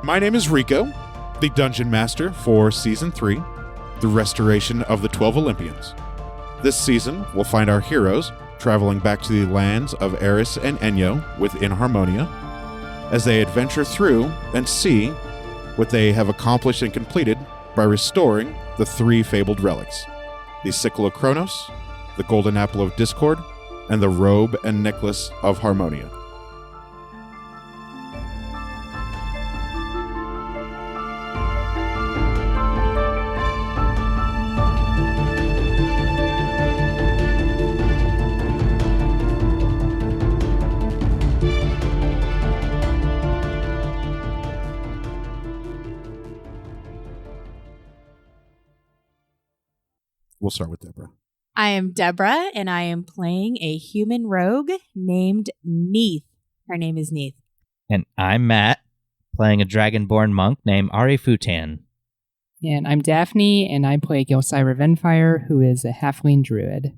My name is Rico, the Dungeon Master for Season 3, the restoration of the 12 Olympians. This season, we'll find our heroes traveling back to the lands of Eris and Enyo within Harmonia, as they adventure through and see what they have accomplished and completed by restoring the 3 fabled relics, the Sickle of Kronos, the Golden Apple of Discord, and the Robe and Necklace of Harmonia. We'll start with Deborah. I am Deborah, and I am playing a human rogue named Neith. Her name is Neith. And I'm Matt, playing a dragonborn monk named Ari Futan. And I'm Daphne, and I play Gilcyra Venfire, who is a halfling druid.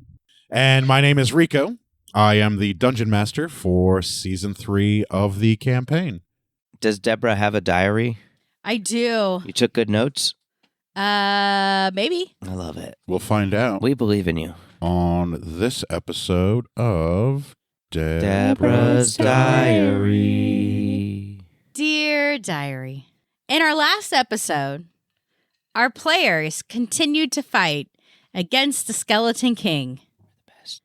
And my name is Rico. I am the Dungeon Master for Season 3 of the campaign. Does Deborah have a diary? I do. You took good notes? Maybe. I love it. We'll find out We believe in you. on this episode of Deborah's Diary. Dear Diary. In our last episode, our players continued to fight against the Skeleton King. Best.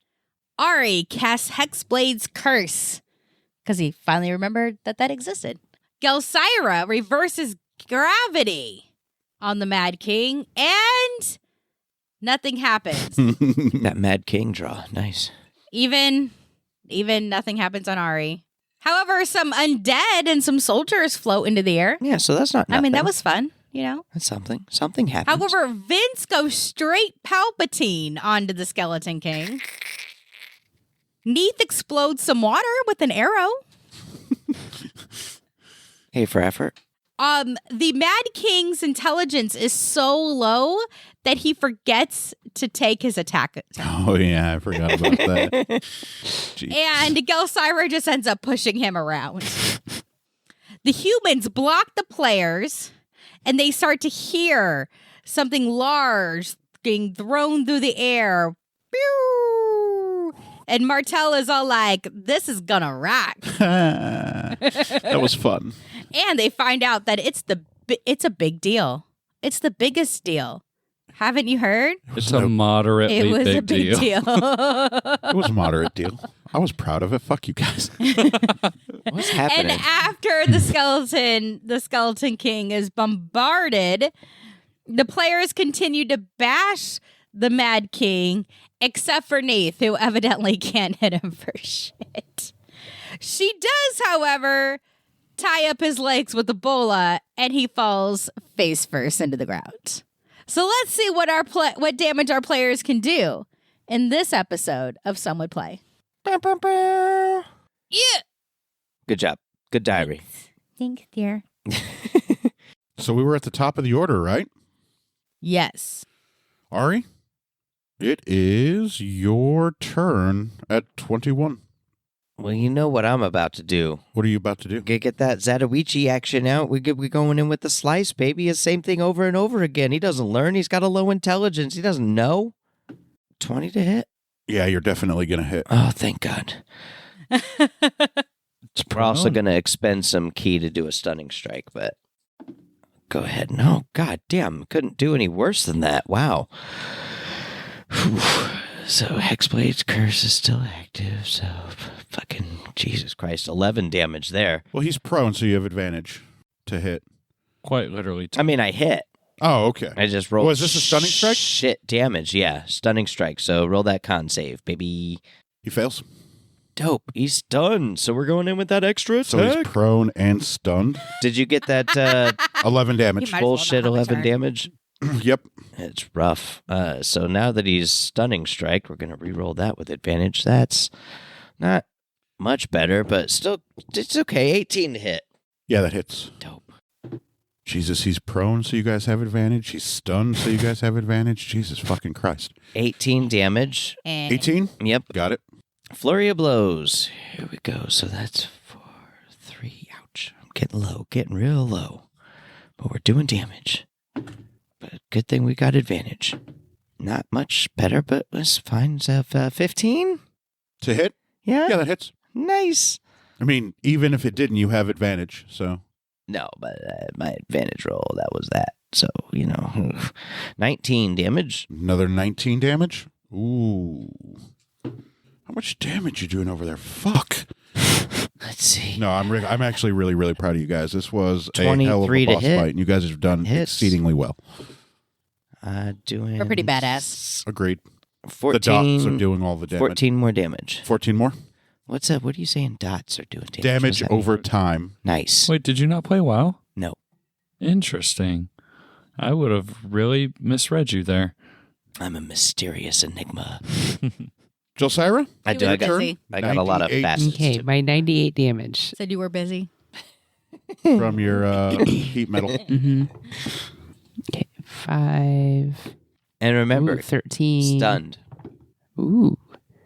Ari casts Hexblade's Curse, because he finally remembered that existed. Gelsira reverses gravity on the Mad King, and nothing happens. That Mad King draw. Nice. Even nothing happens on Ari. However, some undead and some soldiers float into the air. Yeah, so that's not nothing. I mean, that was fun, you know? That's something. Something happens. However, Vince goes straight Palpatine onto the Skeleton King. Neith explodes some water with an arrow. Hey, for effort. The Mad King's intelligence is so low that he forgets to take his attack. Oh, yeah, I forgot about that. Jeez. And Gelsira just ends up pushing him around. The humans block the players, and they start to hear something large being thrown through the air. Pew! And Martel is all like, this is gonna rock. That was fun. And they find out that it's a big deal. It's the biggest deal. Haven't you heard? It's a moderately It was big a big deal. It was a moderate deal. I was proud of it. Fuck you guys. What's happening? And after the Skeleton King is bombarded, the players continue to bash the Mad King, except for Neith, who evidently can't hit him for shit. She does, however, tie up his legs with a bola, and he falls face first into the ground. So let's see what damage our players can do in this episode of Some Would Play. Yeah. Good job. Good diary. Thanks, dear. So we were at the top of the order, right? Yes. Ari, it is your turn at 21. Well, you know what I'm about to do. What are you about to do? Get that Zatoichi action out. We going in with the slice, baby. It's the same thing over and over again. He doesn't learn. He's got a low intelligence. He doesn't know. 20 to hit. Yeah, you're definitely going to hit. Oh, thank God. We're also going to expend some ki to do a stunning strike, but go ahead. No, God damn. Couldn't do any worse than that. Wow. Whew. So Hexblade's Curse is still active, so fucking Jesus Christ, 11 damage there. Well, he's prone, so you have advantage to hit. Quite literally. I mean, I hit. Oh, okay. I just rolled. Was this a stunning strike? Shit damage, yeah. Stunning strike, so roll that con save, baby. He fails. Dope, he's stunned, so we're going in with that extra attack. So he's prone and stunned. Did you get that 11 damage. You might as well bullshit not have a 11 turn. damage? Yep. It's rough. So now that he's stunning strike, we're going to re-roll that with advantage. That's not much better, but still, it's okay. 18 to hit. Yeah, that hits. Dope. Jesus, he's prone, so you guys have advantage. He's stunned, so you guys have advantage. Jesus fucking Christ. 18 damage. 18? Yep. Got it. Flurry of blows. Here we go. So that's 4, 3. Ouch. I'm getting low. Getting real low. but we're doing damage. But good thing we got advantage. Not much better, but was fine. So 15? To hit? Yeah? Yeah, that hits. Nice. I mean, even if it didn't, you have advantage. So No, but my advantage roll, that was that. So, 19 damage. another 19 damage. Ooh. How much damage you doing over there? Fuck. Let's see. No, I'm actually really, really proud of you guys. This was a hell of 23 a to boss hit. fight, and you guys have done Hits. exceedingly well. Doing... We're pretty badass. Agreed. 14, The dots are doing all the damage. 14 more damage. 14 more? What's up? What are you saying dots are doing damage? Damage What's that mean? over time. Nice. Wait, did you not play WoW? No. Interesting. I would have really misread you there. I'm a mysterious enigma. Jelsira? I You do. were I got busy. a lot of 98. facets. Okay, to- my 98 damage. Said you were busy. From your heat metal. Mm-hmm. Okay, 5. And remember, Ooh, 13. stunned. Ooh,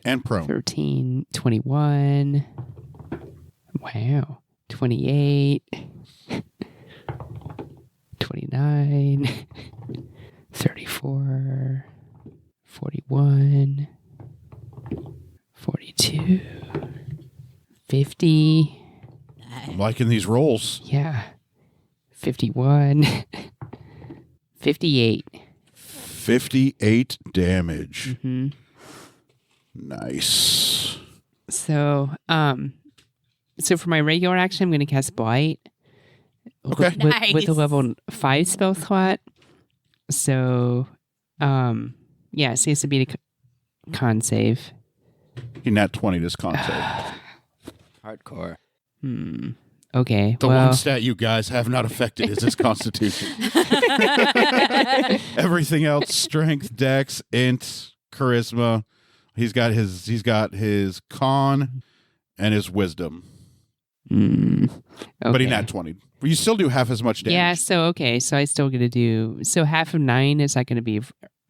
And prone. 13, 21. Wow. 28. 29. 34. 41. 42. 50. I'm liking these rolls. Yeah. 51. 58. 58 damage. Hmm. Nice. So for my regular action, I'm going to cast Blight. Okay. With a Nice. level 5 spell slot. So, yeah, it seems to be a con save. He nat 20 this con save. Hardcore. Okay. The well, one stat you guys have not affected is his constitution. Everything else, strength, dex, int, charisma. He's got his con and his wisdom. okay. But he nat 20. You still do half as much damage. Yeah, so okay. So I still get to do. So half of 9 is that going to be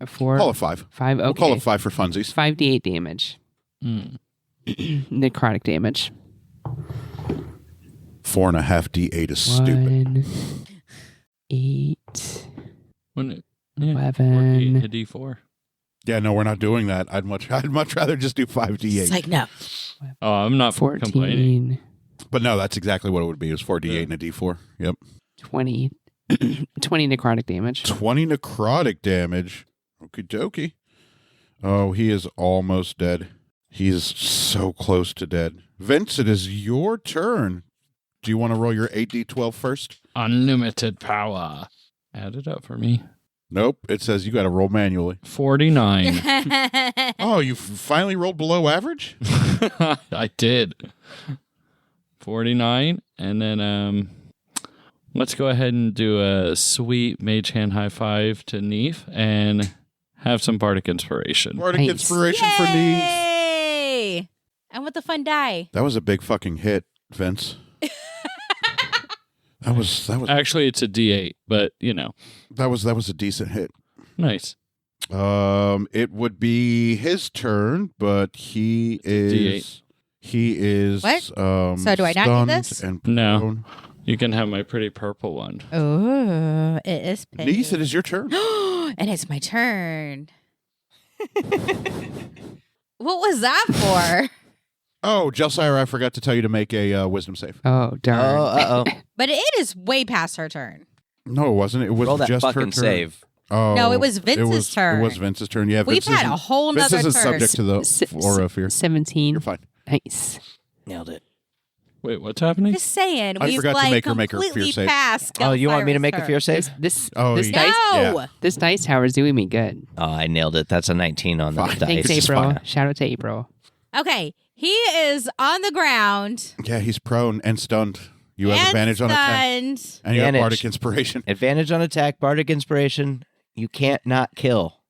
a 4? Call it 5. 5? Okay. We'll call it 5 for funsies. 5d8 damage. Necrotic damage. 4.5 d8 is stupid. 1, 8, Wouldn't it? Yeah. 11. A D4. Yeah, no, we're not doing that. I'd much rather just do 5 d8. It's like, no. Oh, I'm not 14, complaining. But no, that's exactly what it would be. It was 4 d8 and a d4. Yep. 20. 20 necrotic damage. 20 necrotic damage. Okie dokie. Oh, he is almost dead. He's so close to dead. Vince, it is your turn. Do you want to roll your 8d12 first? Unlimited power. Add it up for me. Nope. It says you got to roll manually. 49. Oh, you finally rolled below average? I did. 49. And then let's go ahead and do a sweet mage hand high five to Neef and have some bardic inspiration. Bardic Nice. inspiration for Neve. Yay! And with the fun die. That was a big fucking hit, Vince. That was Actually, it's a D8, but that was a decent hit. nice. It would be his turn, but he is What? So do I not get stunned this? And No. prone. You can have my pretty purple one. Oh, it is pink. Neith, it is your turn. And it's my turn. What was that for? Oh, Jelsira, I forgot to tell you to make a wisdom save. Oh, darn. Oh, uh-oh. But it is way past her turn. No, it wasn't. It was Roll that just her fucking turn. save. Oh, No, it was Vince's turn. It was Vince's turn. Yeah, We've Vince had isn't- a whole Vince nother isn't turn. subject to the aura of fear. 17. You're fine. Nice. Nailed it. Wait, what's happening? Just saying, I we've forgot to like make her make her fear completely save. passed. Oh, you want me to Gelsira's make a turn. fear save? This Oh, this yeah. dice No. Yeah. this dice tower is doing me good. Oh, I nailed it. That's a 19 on the Fine. dice. Thanks, It's April. fine. Shout out to April. Okay, he is on the ground. Yeah, he's prone and stunned. You have and advantage on attack. stunned. And you have Advantage. bardic inspiration. Advantage on attack, bardic inspiration. You can't not kill.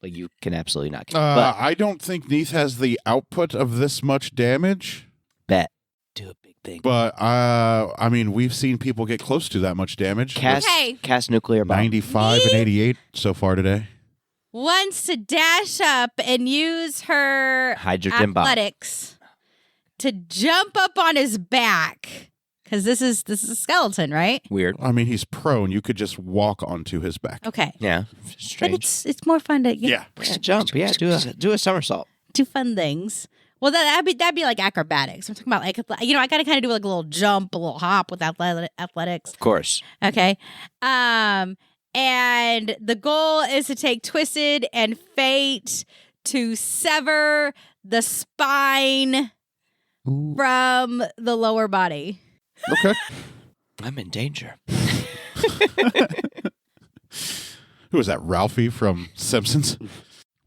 But you can absolutely not kill. I don't think Neith has the output of this much damage. Bet. Do a big thing. But I mean, we've seen people get close to that much damage. Cast, Okay. cast nuclear bomb. 95 and 88 so far today. Wants to dash up and use her Hydrogen bomb. athletics to jump up on his back Because this is a skeleton, right? Weird. I mean, he's prone. You could just walk onto his back. Okay. Yeah. But Strange. it's more fun to Yeah. Yeah, jump. Yeah, do a somersault. do fun things. Well, that'd be like acrobatics. I'm talking about like I gotta kind of do like a little jump, a little hop with athletics. Of course. Okay. And the goal is to take Twisted and Fate to sever the spine Ooh. from the lower body. Okay. I'm in danger. Who is that? Ralphie from Simpsons?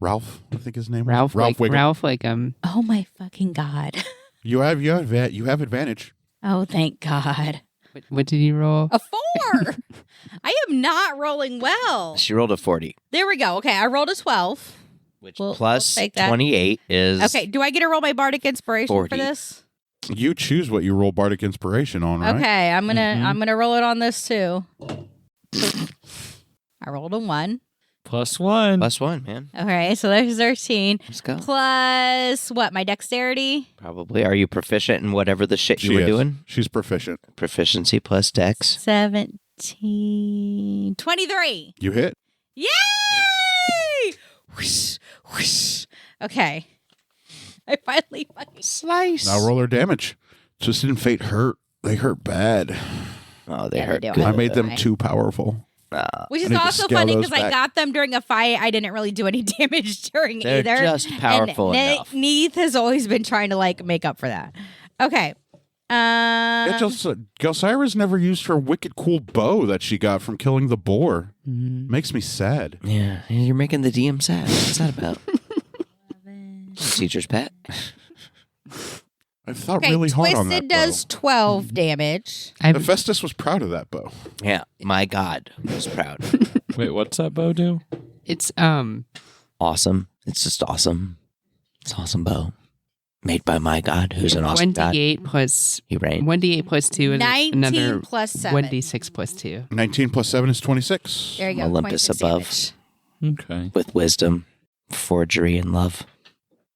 Ralph, I think his name. Ralph, like Wiggum. Ralph, like Oh my fucking God. You have advantage. Oh, thank God. what did you roll? A 4. I am not rolling well. She rolled a 40, There we go. Okay, I rolled a 12. which We'll plus take that. 28 is Okay, do I get to roll my bardic inspiration 40. for this? You choose what you roll bardic inspiration on, right? Okay, I'm Mm-hmm. gonna roll it on this too. I rolled a 1. +1. plus 1, man. Okay, so there's 13 Let's go. plus what? My dexterity. Probably. Are you proficient in whatever the shit She you were is. doing? She's proficient. Proficiency plus dex. 17, 23. You hit. Yay! Whoosh, whoosh. Okay, I finally fucking. Slice. Now roll her damage. Just didn't Fate hurt. They hurt bad. Oh, they Yeah, they hurt do. good. I made them Right. too powerful. Which I is need to also scale funny those because I back. got them during a fight. I didn't really do any damage during They're either. just powerful and enough. Neith has always been trying to like make up for that. Okay. Yeah, just Gelsira's never used her wicked cool bow that she got from killing the boar. Mhm. Makes me sad. Yeah, you're making the DM sad. What's that about? Teacher's pet. I thought Okay, really hard on Twisted that does 12 damage. bow. Hephaestus was proud of that bow. Yeah, my God, I was proud. Wait, what's that bow do? It's Awesome. It's just awesome. It's awesome bow. Made by my God, who's an awesome God. 1d8 plus He reigned. 1d8 plus 2 and 19 another plus 7. 1d6 plus 2. 19 plus 7 is 26. There you go. Olympus 26 above. damage. Okay. With wisdom, forgery, and love.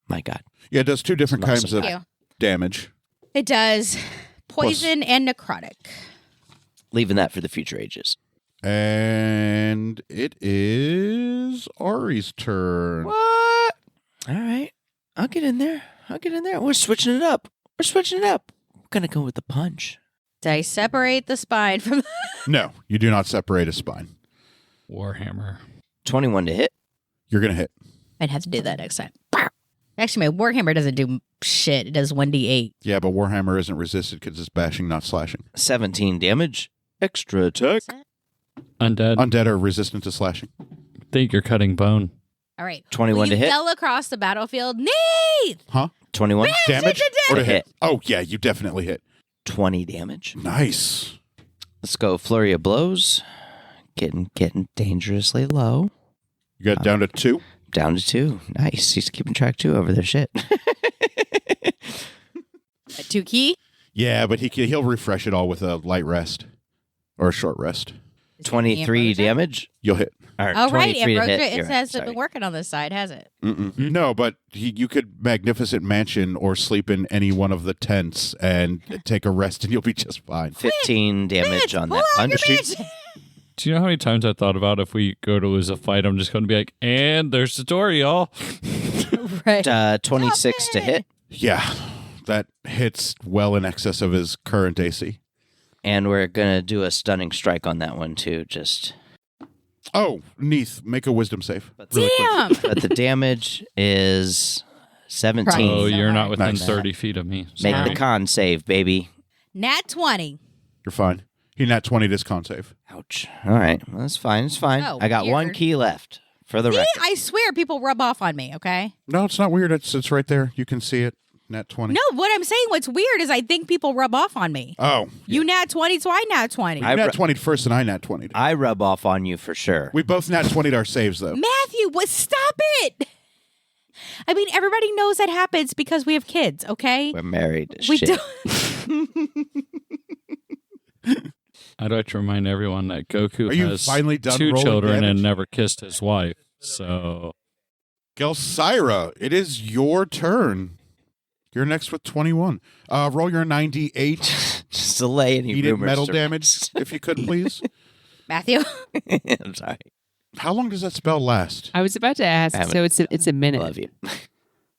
My God. Yeah, it does two different It's kinds awesome. of Thank you. damage. It does poison and necrotic. Leaving that for the future ages. And it is Ari's turn. What? All right. I'll get in there. We're switching it up. We're going to go with the punch. Did I separate the spine from No, you do not separate a spine. Warhammer. 21 to hit. You're going to hit. I'd have to do that next time. Actually, my Warhammer doesn't do shit. It does 1d8. Yeah, but Warhammer isn't resisted because it's bashing, not slashing. 17 damage. Extra attack. Undead. Undead are resistant to slashing. Think you're cutting bone. All right. 21 Well, to you hit. fell across the battlefield. Nate! Huh? 21. Damage or to Hit. hit? Oh, yeah, you definitely hit. 20 damage. Nice. Let's go flurry of blows. Getting dangerously low. You got down to 2. Down to 2. Nice. He's keeping track too over there. Shit. A 2 key? Yeah, but he'll refresh it all with a light rest or a short rest. 23 damage. You'll hit. Or Oh, right. 23 to hit. It You're right. hasn't Sorry. been working on this side, has it? No, but you could magnificent mansion or sleep in any one of the tents and take a rest, and you'll be just fine. 15 damage on that Pull out your punch. bitch. Do you know how many times I thought about if we go to lose a fight, I'm just going to be like, and there's the door, y'all. Right. 26 to hit. Yeah, that hits well in excess of his current AC. And we're going to do a stunning strike on that one too. Just. Oh, Neith, make a wisdom save. But Damn. but the damage is 17. Oh, So you're not hard. within Nice. 30 feet of me. Make Sorry. the con save, baby. Nat 20. You're fine. He nat 20 this con save. Ouch. All right. Well, that's fine. It's fine. Oh, I got one weird. key left for the See, record. I swear people rub off on me, okay? No, it's not weird. It's right there. You can see it. Nat 20. No, what I'm saying, what's weird is I think people rub off on me. Oh, You nat 20, so I nat 20. you I nat ru- 20 first, and I nat 20. I rub off on you for sure. We both nat 20'd our saves, though. Matthew, what? Stop it! I mean, everybody knows that happens because we have kids, okay? We're married. We Shit. don't. I'd like to remind everyone that Goku Are you has finally done 2 rolling children damage? and never kissed his wife. So Gelsira, it is your turn. You're next with 21. Roll your 98 Just delay any heated rumors. metal to- damage, if you could, please. Matthew. I'm sorry. How long does that spell last? I was about to ask. I haven't- So it's a I minute. love you.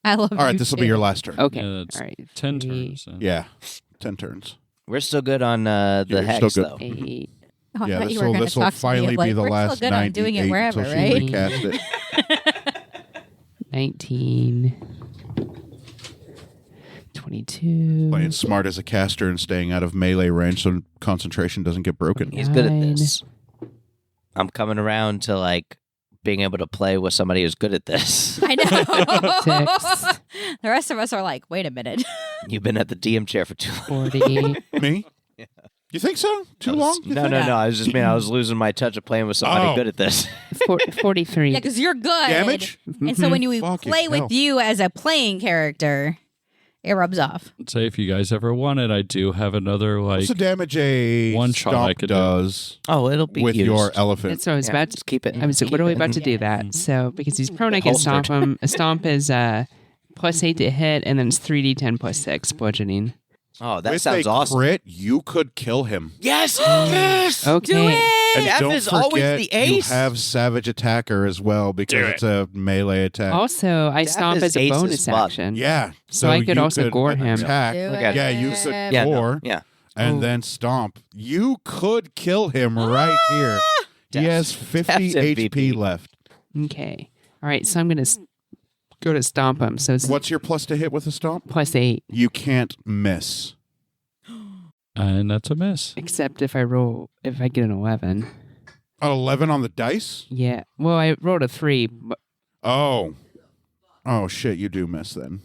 I love All right, you this will too. be your last turn. Okay. Yeah, that's All right. 10 Three, turns. then. Yeah, 10 turns. We're still good on the You're hex, still good. though. 8. Oh, I Yeah, thought you were going to this will talk to me finally of, like, be the we're last still good on doing 98 it wherever, until she right? recast it. 19. 22. Playing smart as a caster and staying out of melee range so concentration doesn't get broken. He's good at 9. this. I'm coming around to like being able to play with somebody who's good at this. I know. 6. The rest of us are like, wait a minute. You've been at the DM chair for too long. 40. Me? You think so? Too long? You No, think? no. I was just I was losing my touch of playing with somebody Oh. good at this. 43. Yeah, because you're good. Damage? And so when you Fucking play hell. with you as a playing character, it rubs off. Say if you guys ever want it, I do have another like What's the damage a One shot I stomp could do. does Oh, it'll be with used. your elephant? That's what I was Yeah, about to just keep it. I was keep literally it. about to do that. So because he's prone, I can Holstered. stomp him. A stomp is plus 8 to hit, and then it's 3d10 plus 6 bludgeoning. Oh, that With sounds a awesome. crit, you could kill him. Yes, yes. Okay. Do it! And Jeff don't is forget, always the ace. you have Savage Attacker as well because it's a melee attack. Also, I Jeff stomp is as a ace as bonus fuck. action. Yeah. So I could you also gore him. Attack. Do Look at Yeah, it. you could Yeah, no, gore yeah. and Oh. then stomp. You could kill him right here. He has 50 Jeff's HP MVP. left. Okay. All right. So I'm going to go to stomp him. So it's What's your plus to hit with a stomp? plus 8, You can't miss. and that's a miss. except if I get an 11. An 11 on the dice? Yeah. Well, I rolled a 3, Oh. Oh, shit, you do miss then.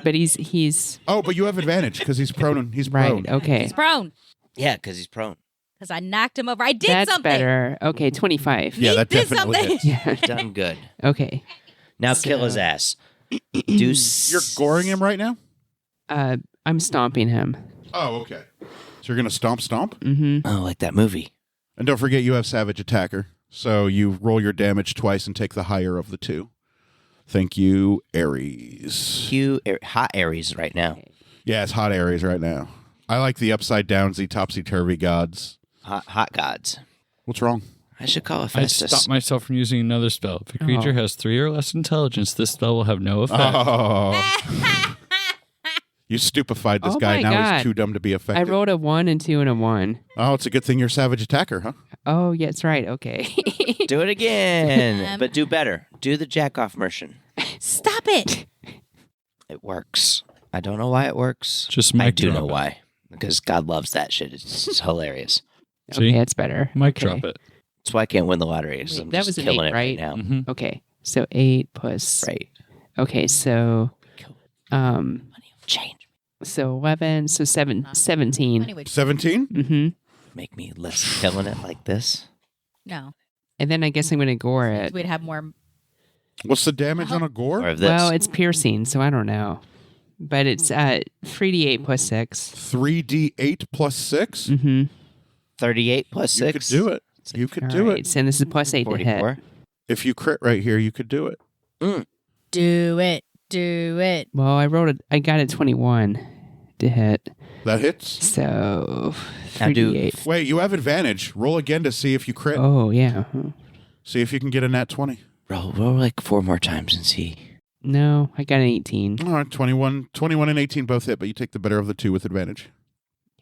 but he's Oh, but you have advantage because he's prone. He's right. prone. Okay. He's prone. Yeah, because he's prone. Because I knocked him over. I did That's something. better. Okay, 25. Yeah, He that did definitely something. hits. Yeah. Done good. Okay. Now kill his So- ass. You're goring him right now? I'm stomping him. Oh, okay. So you're going to stomp? Mm-hmm. Oh, like that movie. And don't forget you have Savage Attacker. So you roll your damage twice and take the higher of the two. Thank you, Aries. Hot Aries right now. Yeah, it's hot Aries right now. I like the upside downsy, topsy-turvy gods. Hot gods. What's wrong? I should call it I Festus. stopped myself from using another spell. If a creature Oh. has 3 or less intelligence, this spell will have no effect. Oh. You stupefied this Oh guy. my Now God. he's too dumb to be I effective. rolled a 1 and 2 and a 1. Oh, it's a good thing you're Savage Attacker, huh? Oh, yeah, that's right. Okay. Do it again, but do better. Do the jack off motion. Stop it. It works. I don't know why it works. Just I mic do drop know it. why. Because God loves that shit. It's hilarious. See? Okay, that's better. Mic Okay. drop it. That's why I can't win the lottery. 'Cause Wait, I'm that just was an killing 8, it right right? now. hmm Okay. So 8 plus. Right. Okay, so Money will change. so 11, so 17. Anyway, 17? Mm-hmm. Make me less killing it like this. no. And then I guess I'm going to gore it. We'd have more. What's the damage on a Or gore? of this. Well, it's piercing, so I don't know. But it's 3d8 plus 6. 3d8 plus 6? Mm-hmm. 38 plus You 6. could do it. You could do it. And this is plus 8 to hit. 44. If you crit right here, you could do it. Do it. Do it. Well, I got a 21 to hit. That hits. So Now do- 3d8. Wait, you have advantage. Roll again to see if you crit. Oh, yeah. See if you can get a nat 20. Roll like 4 more times and see. No, I got an 18. All right, 21 and 18 both hit, but you take the better of the two with advantage.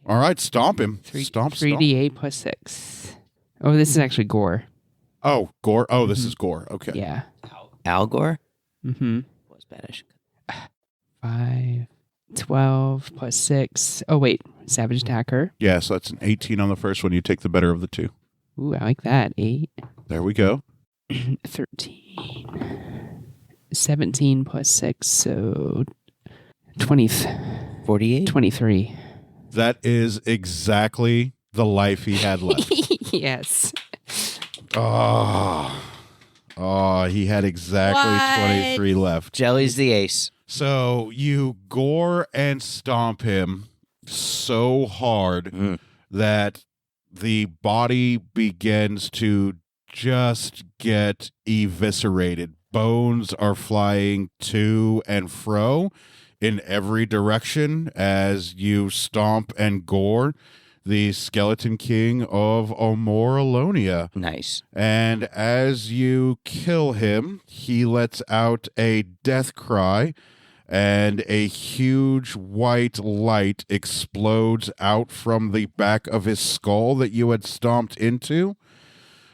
All right, stomp him. Stomp. 3d8 plus 6. Oh, this is actually gore. Oh, gore. Oh, this is gore. Okay. Yeah. Al Gore? Mm-hmm. What was Spanish? 5, 12 plus 6. Oh, wait. Savage Attacker. Yeah, so that's an 18 on the first one. You take the better of the two. Ooh, I like that. 8. There we go. 13. 17 plus 6, so 20, 48? 23. That is exactly the life he had left. Yes. Oh, he had exactly What? 23 left. Jelly's the ace. So you gore and stomp him so hard Mm. that the body begins to just get eviscerated. Bones are flying to and fro. in every direction as you stomp and gore the Skeleton King of Omorolonia. Nice. And as you kill him, he lets out a death cry, and a huge white light explodes out from the back of his skull that you had stomped into,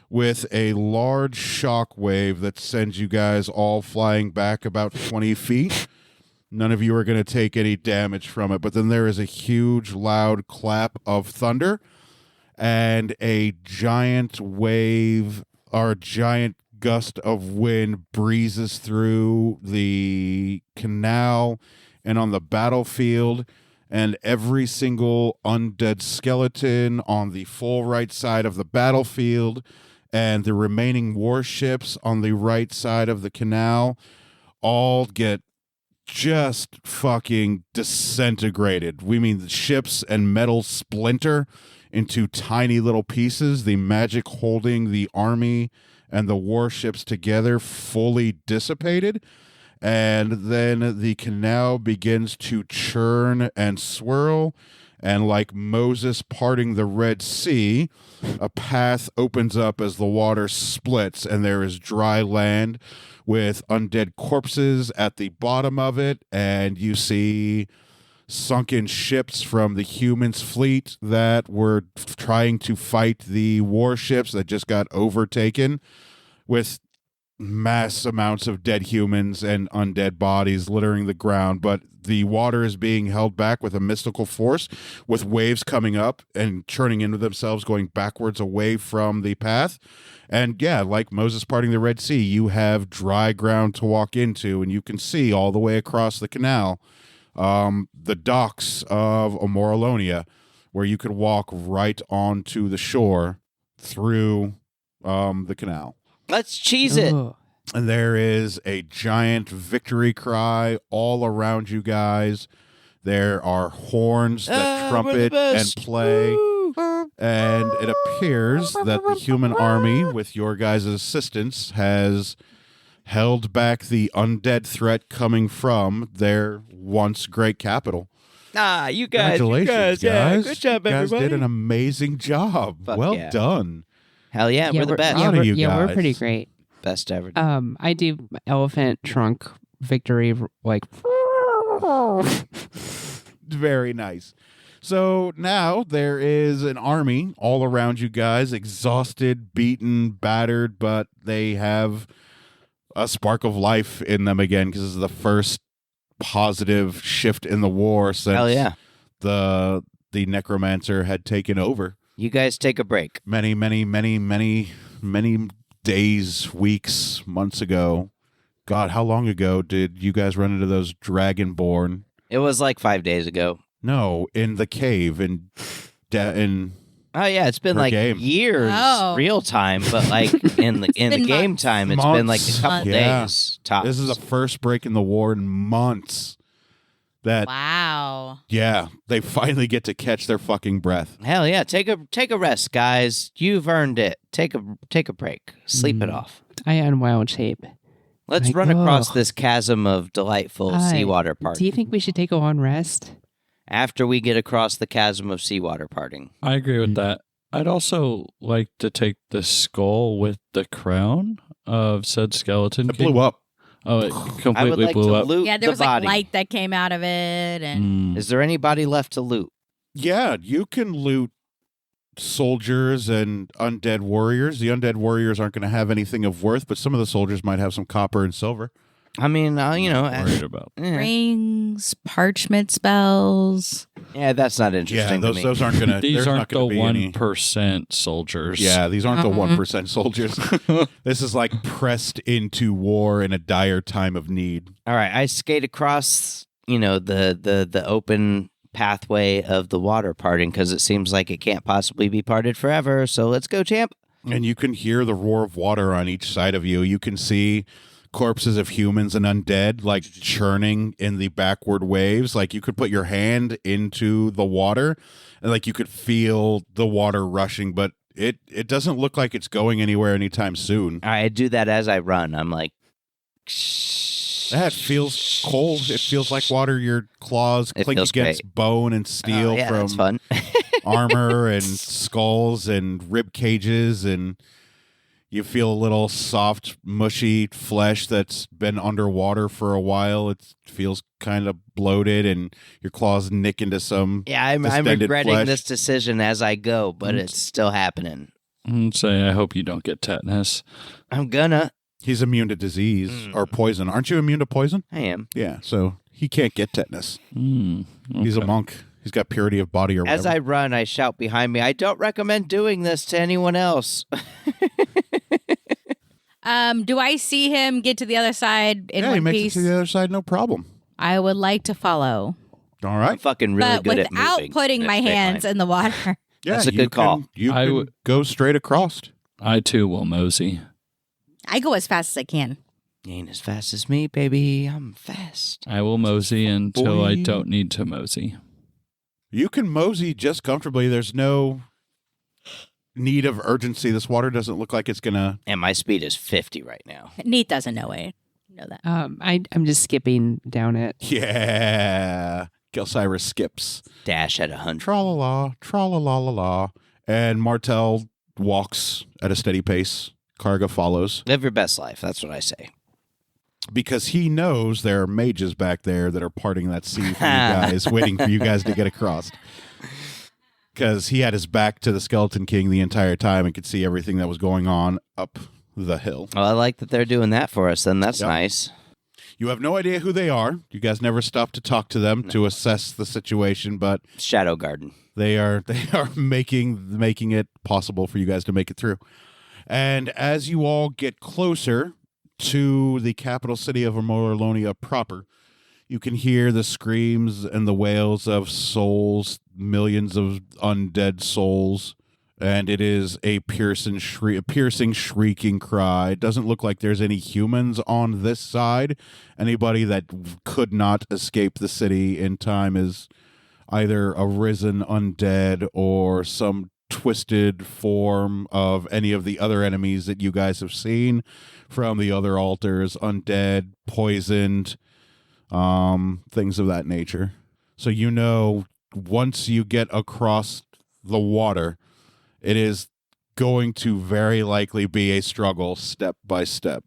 with a large shock wave that sends you guys all flying back about 20 feet. None of you are going to take any damage from it, but then there is a huge, loud clap of thunder, and a giant wave or a giant gust of wind breezes through the canal and on the battlefield, and every single undead skeleton on the full right side of the battlefield and the remaining warships on the right side of the canal all get just fucking disintegrated. We mean the ships and metal splinter into tiny little pieces, the magic holding the army and the warships together fully dissipated, and then the canal begins to churn and swirl, and like Moses parting the Red Sea, a path opens up as the water splits, and there is dry land with undead corpses at the bottom of it, and you see sunken ships from the humans' fleet that were trying to fight the warships that just got overtaken, with mass amounts of dead humans and undead bodies littering the ground. But the water is being held back with a mystical force, with waves coming up and churning into themselves, going backwards away from the path. And yeah, like Moses parting the Red Sea, you have dry ground to walk into, and you can see all the way across the canal the docks of Omorolonia, where you could walk right onto the shore through the canal. Let's cheese it. Ooh. And there is a giant victory cry all around you guys. There are horns that we're the trumpet and best. play. Woo. And it appears that the human army, with your guys' assistance, has held back the undead threat coming from their once great capital. Ah, you guys. Congratulations, Yeah, guys. good job, You guys everybody. did an amazing job. Fuck well yeah. done. Hell yeah, we're the best. Proud of you We're guys. pretty great. Best ever. I do elephant trunk victory like. Very nice. So now there is an army all around you guys, exhausted, beaten, battered, but they have a spark of life in them again, because this is the first positive shift in the war since Hell yeah. the necromancer had taken over. You guys take a break. Many days, weeks, months ago. God, how long ago did you guys run into those dragonborn? It was like 5 days ago. No, in the cave in Oh yeah, it's been Per like game. years Oh. real time, but like in the been game months. time, it's been like a Months. couple Yeah. days tops. This is the first break in the war in months. That Wow. yeah, they finally get to catch their fucking breath. Hell yeah, take a rest, guys. You've earned it. Take a break. Sleep it off. I unwild shape. Let's Like, run across ugh. this chasm of delightful seawater Do parting. you think we should take a long rest? After we get across the chasm of seawater parting. I agree with that. I'd also like to take the skull with the crown of said skeleton. It king. blew up. Oh, it I would completely like blew to up. loot Yeah, there the was body. like light that came out of it, and Mm. Is there anybody left to loot? Yeah, you can loot soldiers and undead warriors. The undead warriors aren't going to have anything of worth, but some of the soldiers might have some copper and silver. I mean, Worried about. rings, parchment spells. Yeah, that's not Yeah, interesting to me. those aren't going to. These there's not aren't the gonna be any. 1% soldiers. Yeah, these aren't the Uh-uh. 1% soldiers. This is like pressed into war in a dire time of need. All right, I skate across, the open pathway of the water parting because it seems like it can't possibly be parted forever. So let's go, champ. And you can hear the roar of water on each side of you. You can see corpses of humans and undead like churning in the backward waves. Like you could put your hand into the water and like you could feel the water rushing, but it doesn't look like it's going anywhere anytime soon. All right, I do that as I run. I'm like, shh. That feels cold. It feels like water. Your claws It clink feels against bone and steel yeah, that's from fun. armor and skulls and rib cages, and you feel a little soft, mushy flesh that's been underwater for a while. It feels kind of bloated, and your claws nick into some. Yeah, I'm distended regretting flesh. this decision as I go, but it's still happening. Say, I hope you don't get tetanus. I'm gonna. He's immune to disease or poison. Aren't you immune to poison? I am. Yeah, so he can't get tetanus. Okay. He's a monk. He's got purity of body or whatever. As I run, I shout behind me, I don't recommend doing this to anyone else. Do I see him get to the other side in he one makes piece? it to the other side, no problem. I would like to follow, All I'm right. fucking really but good at without moving putting in a my straight hands line. in the water. Yeah, That's a good call. You I can would- go straight across. I too will mosey. I go as fast as I can. You ain't as fast as me, baby. I'm fast. I will mosey until I Boy. don't need to mosey. You can mosey just comfortably. There's no need of urgency. This water doesn't look like it's going to... And my speed is 50 right now. Neat doesn't know it. Know that. I'm just skipping down it. Yeah. Gelsirus skips. Dash at 100. Tra-la-la, tra-la-la-la-la. And Martel walks at a steady pace. Karga follows. Live your best life. That's what I say. Because he knows there are mages back there that are parting that sea for you guys, waiting for you guys to get across. Because he had his back to the Skeleton King the entire time and could see everything that was going on up the hill. Well, I like that they're doing that for us, then. That's Yep. nice. You have no idea who they are. You guys never stopped to talk to them to assess the situation, but Shadow Garden. they are making it possible for you guys to make it through. And as you all get closer to the capital city of Amorlonia proper, you can hear the screams and the wails of souls, millions of undead souls, and it is a piercing, shrieking cry. It doesn't look like there's any humans on this side. Anybody that could not escape the city in time is either a risen undead or some twisted form of any of the other enemies that you guys have seen from the other altars, undead, poisoned, things of that nature. So you know, once you get across the water, it is going to very likely be a struggle step by step.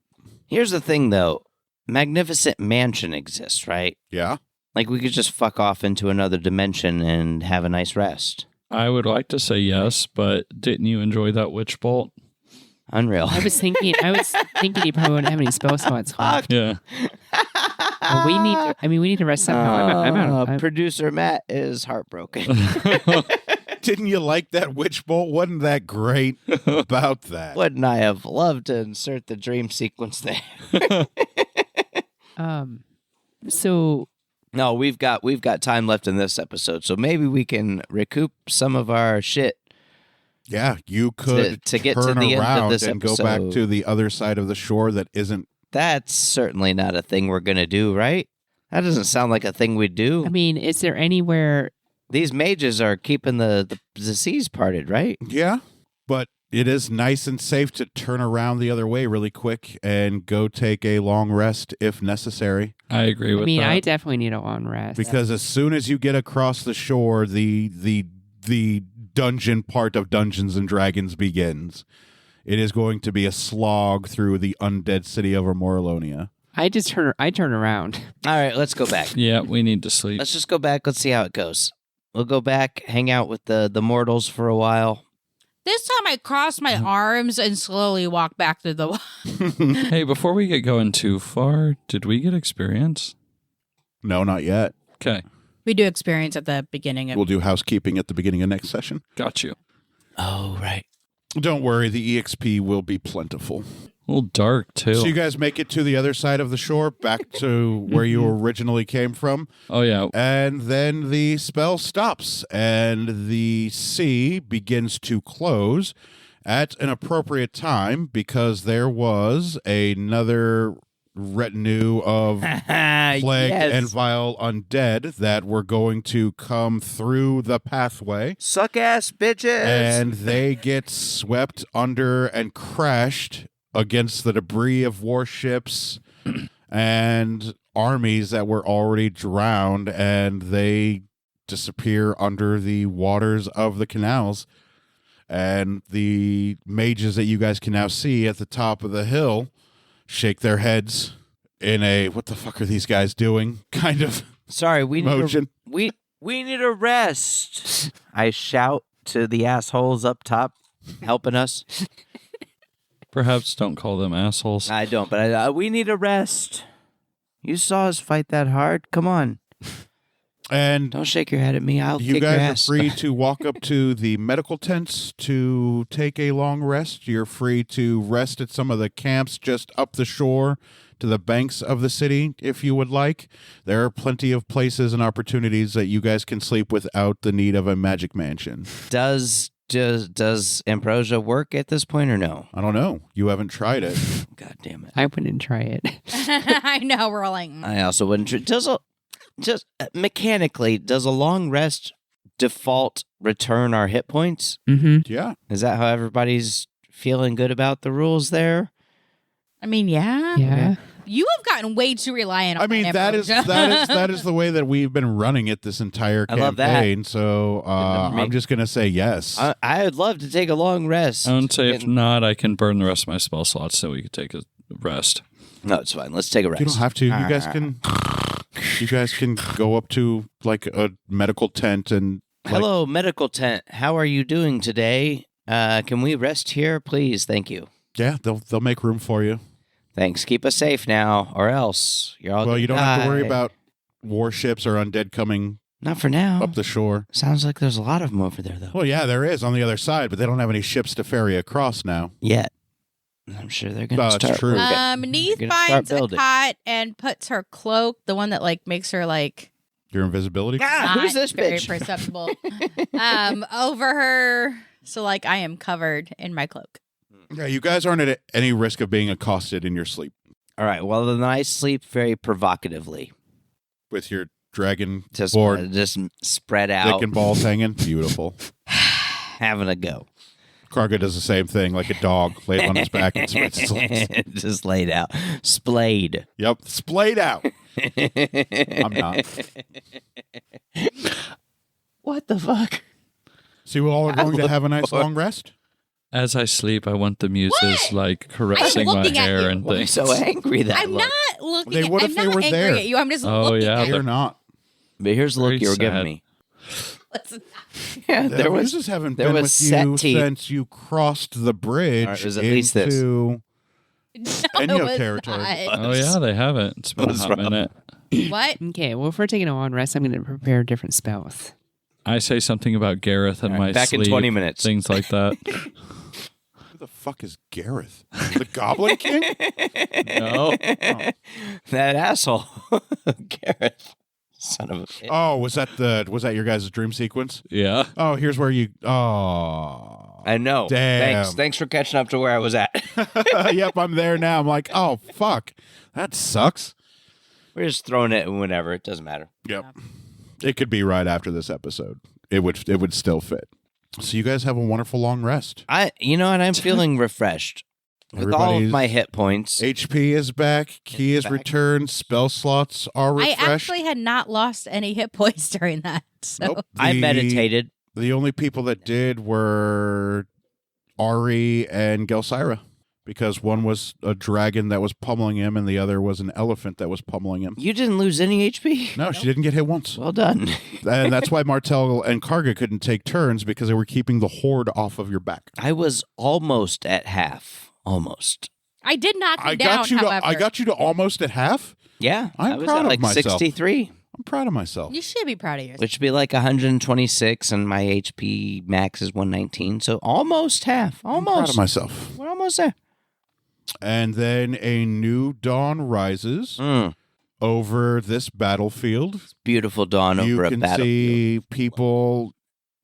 Here's the thing, though. Magnificent Mansion exists, right? Yeah? Like, we could just fuck off into another dimension and have a nice rest. I would like to say yes, but didn't you enjoy that witch bolt? Unreal. I was thinking you probably wouldn't have any spell slots left. Yeah. Well, we need to rest somehow. I'm Producer Matt is heartbroken. Didn't you like that witch bolt? Wasn't that great about that? Wouldn't I have loved to insert the dream sequence there? So No, we've got time left in this episode, so maybe we can recoup some of our shit. Yeah, you could To get to turn the end of around this and go back episode. to the other side of the shore that isn't. That's certainly not a thing we're gonna do, right? That doesn't sound like a thing we'd do. I mean, is there anywhere? These mages are keeping the seas parted, right? Yeah, but it is nice and safe to turn around the other way really quick and go take a long rest if necessary. I agree with that. I definitely need a long rest. Because as soon as you get across the shore, the dungeon part of Dungeons and Dragons begins. It is going to be a slog through the undead city of Amorlonia. I turn around. All right, let's go back. Yeah, we need to sleep. Let's just go back. Let's see how it goes. We'll go back, hang out with the mortals for a while. This time I cross my arms and slowly walk back to the water. Hey, before we get going too far, did we get experience? No, not yet. Okay, We do experience at the beginning of We'll do housekeeping at the beginning of next session. got you. Oh, right. Don't worry, the EXP will be plentiful. A little dark too. So you guys make it to the other side of the shore, back to where you originally came from, Oh yeah, and then the spell stops, and the sea begins to close at an appropriate time because there was another retinue of plague and vile undead that were going to come through the pathway. Suck ass bitches. And they get swept under and crashed against the debris of warships and armies that were already drowned, and they disappear under the waters of the canals. And the mages that you guys can now see at the top of the hill shake their heads in a "what the fuck are these guys doing" kind of Sorry, we motion. we need a rest. I shout to the assholes up top helping us. Perhaps don't call them assholes. I don't, but we need a rest. You saw us fight that hard. Come on. And Don't shake your head at me. I'll you kick your guys ass. are free to walk up to the medical tents to take a long rest. You're free to rest at some of the camps just up the shore to the banks of the city if you would like. There are plenty of places and opportunities that you guys can sleep without the need of a magic mansion. Does ambrosia work at this point or no? I don't know. You haven't tried it. God damn it. I wouldn't try it. I know, we're all like, I also wouldn't. Just mechanically, does a long rest default return our hit points? Mm-hmm. Yeah. Is that how everybody's feeling good about the rules there? I mean, yeah. Yeah. You have gotten way too reliant on I mean, my that is the way that we've been running it this entire I love that. campaign. So I'm just going to say yes. I would love to take a long rest. I would say if not, I can burn the rest of my spell slots so we could take a rest. No, it's fine. Let's take a rest. You don't have to. You guys can go up to like a medical tent and Hello, medical tent. How are you doing today? Can we rest here, please? Thank you. yeah, they'll make room for you. Thanks. Keep us safe now, or else you're all. Well, gonna you don't have to worry die. about warships or undead coming Not for now. up the shore. Sounds like there's a lot of them over there, though. Well, yeah, there is on the other side, but they don't have any ships to ferry across now. Yet. I'm sure they're going to That's start. true. Neith We're gonna start finds a building. cot and puts her cloak, the one that like makes her like Your invisibility. Ah, who's not this very bitch? perceptible, over her. So like I am covered in my cloak. Yeah, you guys aren't at any risk of being accosted in your sleep All right. Well, then I sleep very provocatively. with your dragon Just, board, just spread dick out, and balls hanging. Beautiful. having a go. Karga does the same thing, like a dog, lays on his back and spreads his legs. Just laid out. Splayed. Yep, splayed out. I'm not. What the fuck? So you all are going to have a nice long rest? As I sleep, I want the muses like caressing my looking at hair you. and Why are you things. so angry that I'm look? not looking. They would I'm if they not were angry there. at you. I'm just Oh, looking yeah, at you. They're not. But here's the look Very you were sad. giving me. Listen, Yeah, The there was. muses haven't there been was with set you teeth. since you crossed the bridge All right, it was at least this. into no, Enyo it's territory. not. Oh yeah, they haven't. It's been a What's hot wrong? minute. What? Okay, well, if we're taking a long rest, I'm going to prepare different spells. I say something about Gareth and All right, my back in sleep, 20 minutes. things like that. Who the fuck is Gareth? The Goblin King? No, That asshole. Gareth. Son of a bitch. Oh, was that your guys' dream sequence? yeah. Oh, here's where you. Oh, I know. Damn. Thanks for catching up to where I was at. yep, I'm there now. I'm like, oh fuck, that sucks. We're just throwing it whenever. It doesn't matter. Yep, it could be right after this episode. It would still fit. So you guys have a wonderful long rest. You know what? I'm feeling refreshed. With all of Everybody's my hit points. HP is back. Key is back. returned. Spell slots are I refreshed. actually had not lost any hit points during that. So Nope. I meditated. The only people that did were Ari and Gelsira, because one was a dragon that was pummeling him, and the other was an elephant that was pummeling him. You didn't lose any HP? No, she didn't get hit once. Well done. And that's why Martel and Karga couldn't take turns, because they were keeping the horde off of your back. I was almost at half. Almost. I did knock you I down. got you. However, I got you to almost at half. Yeah. I'm I was proud at of like myself. 63, I'm proud of myself. You should be proud of yourself. which would be like 126, and my HP max is 119. So almost half. I'm proud of Almost. myself. We're almost there. And then a new dawn rises over this battlefield. Beautiful dawn You over a can battlefield. see people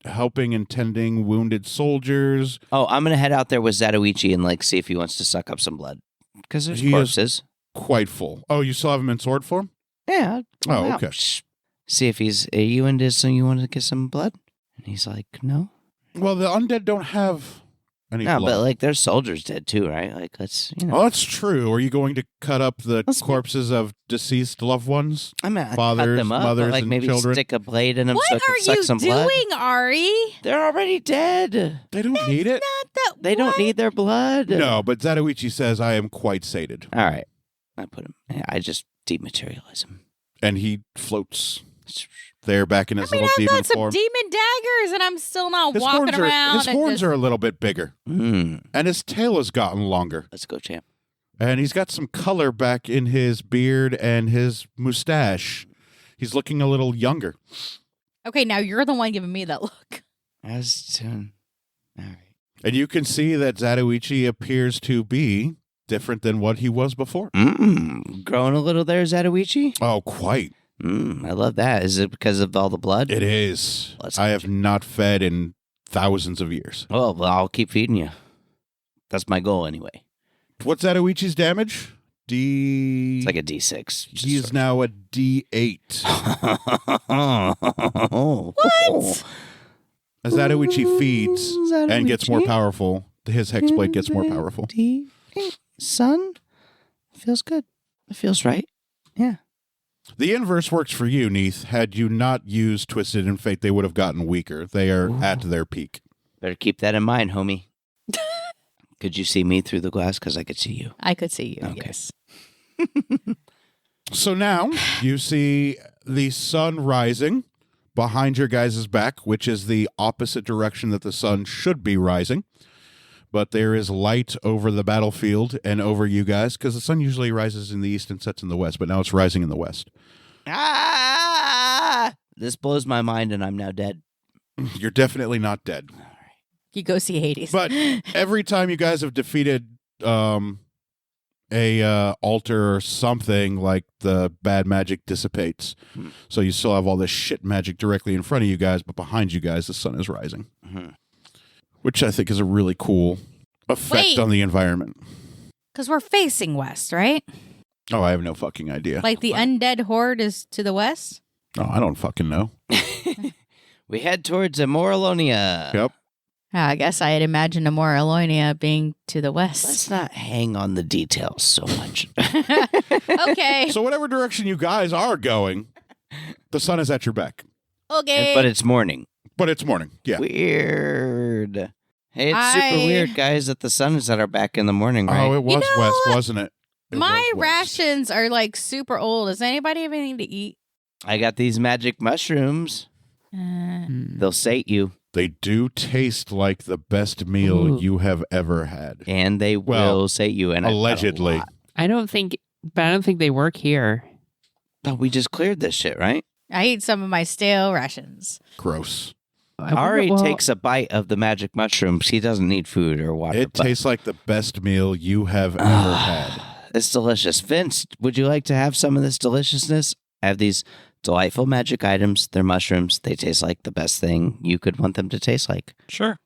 helping and tending wounded soldiers. Oh, I'm going to head out there with Zatoichi and like see if he wants to suck up some blood. Because there's He is- corpses. Quite full. Oh, you still have him in sword form? Yeah. Oh, wow. okay. Shh. See if he's, are you into some, you want to get some blood? And he's like, no. Well, the undead don't have Any No, blood. but like there's soldiers dead too, right? Like let's Oh, that's true. Are you going to cut up the Let's- corpses of deceased loved ones? I mean, I cut Fathers, them up, mothers, but like and maybe children? stick a blade in them What so I can are suck you some doing, blood. Ari? They're already dead. They don't need it. Not that. They don't what? need their blood. No, but Zatoichi says, I am quite sated. All right, I put him. I just dematerialize him. And he floats there back in his I mean, little I've demon got some form. demon daggers, and I'm still not His walking around. his horns are a little bit bigger. Mm. And his tail has gotten longer. Let's go, champ. And he's got some color back in his beard and his mustache. He's looking a little younger. Okay, now you're the one giving me that look. I was doing. All right. And you can see that Zatoichi appears to be different than what he was before. Growing a little there, Zatoichi? Oh, quite. I love that. Is it because of all the blood? It is. Let's I go. have not fed in thousands of years. Well, I'll keep feeding you. That's my goal anyway. What's Zatoichi's damage? It's like a D6. He is now a D8. What? As Zatoichi feeds and gets more Zatoichi? powerful, his hexblade gets more powerful. D8. Son? Feels good. It feels right. Yeah. The inverse works for you, Neith. Had you not used Twisted in Fate, they would have gotten weaker. They are at their peak. Better keep that in mind, homie. Could you see me through the glass? Because I could see you. I could see you. Okay. Yes. So now you see the sun rising behind your guys' back, which is the opposite direction that the sun should be rising. But there is light over the battlefield and over you guys because the sun usually rises in the east and sets in the west, but now it's rising in the west. Ah! This blows my mind, and I'm now dead. You're definitely not dead. You go see Hades. But every time you guys have defeated a altar or something, like the bad magic dissipates. So you still have all this shit magic directly in front of you guys, but behind you guys, the sun is rising. Which I think is a really cool effect Wait. on the environment. Because we're facing west, right? Oh, I have no fucking idea. Like the undead horde is to the west? Oh, I don't fucking know. We head towards Amoralonia. Yep. I guess I had imagined Amoralonia being to the west. Let's not hang on the details so much. Okay. So whatever direction you guys are going, the sun is at your back. Okay. But it's morning. But it's morning. Yeah. Weird. Hey, it's super weird, guys, that the sun is at our back in the morning, right? Oh, it was know west, what? wasn't it? It My was west. rations are like super old. Does anybody have anything to eat? I got these magic mushrooms. They'll sate you, They do taste like the best meal Ooh. you have ever had. and they Well, will sate you. And I've got a Allegedly. lot. I don't think they work here. Oh, we just cleared this shit, right? I ate some of my stale rations. Gross. Ari takes a bite of the magic mushrooms. He doesn't need food or water. It but tastes like the best meal you have ever had. it's delicious. Vince, would you like to have some of this deliciousness? I have these delightful magic items. They're mushrooms. They taste like the best thing you could want them to taste like. Sure.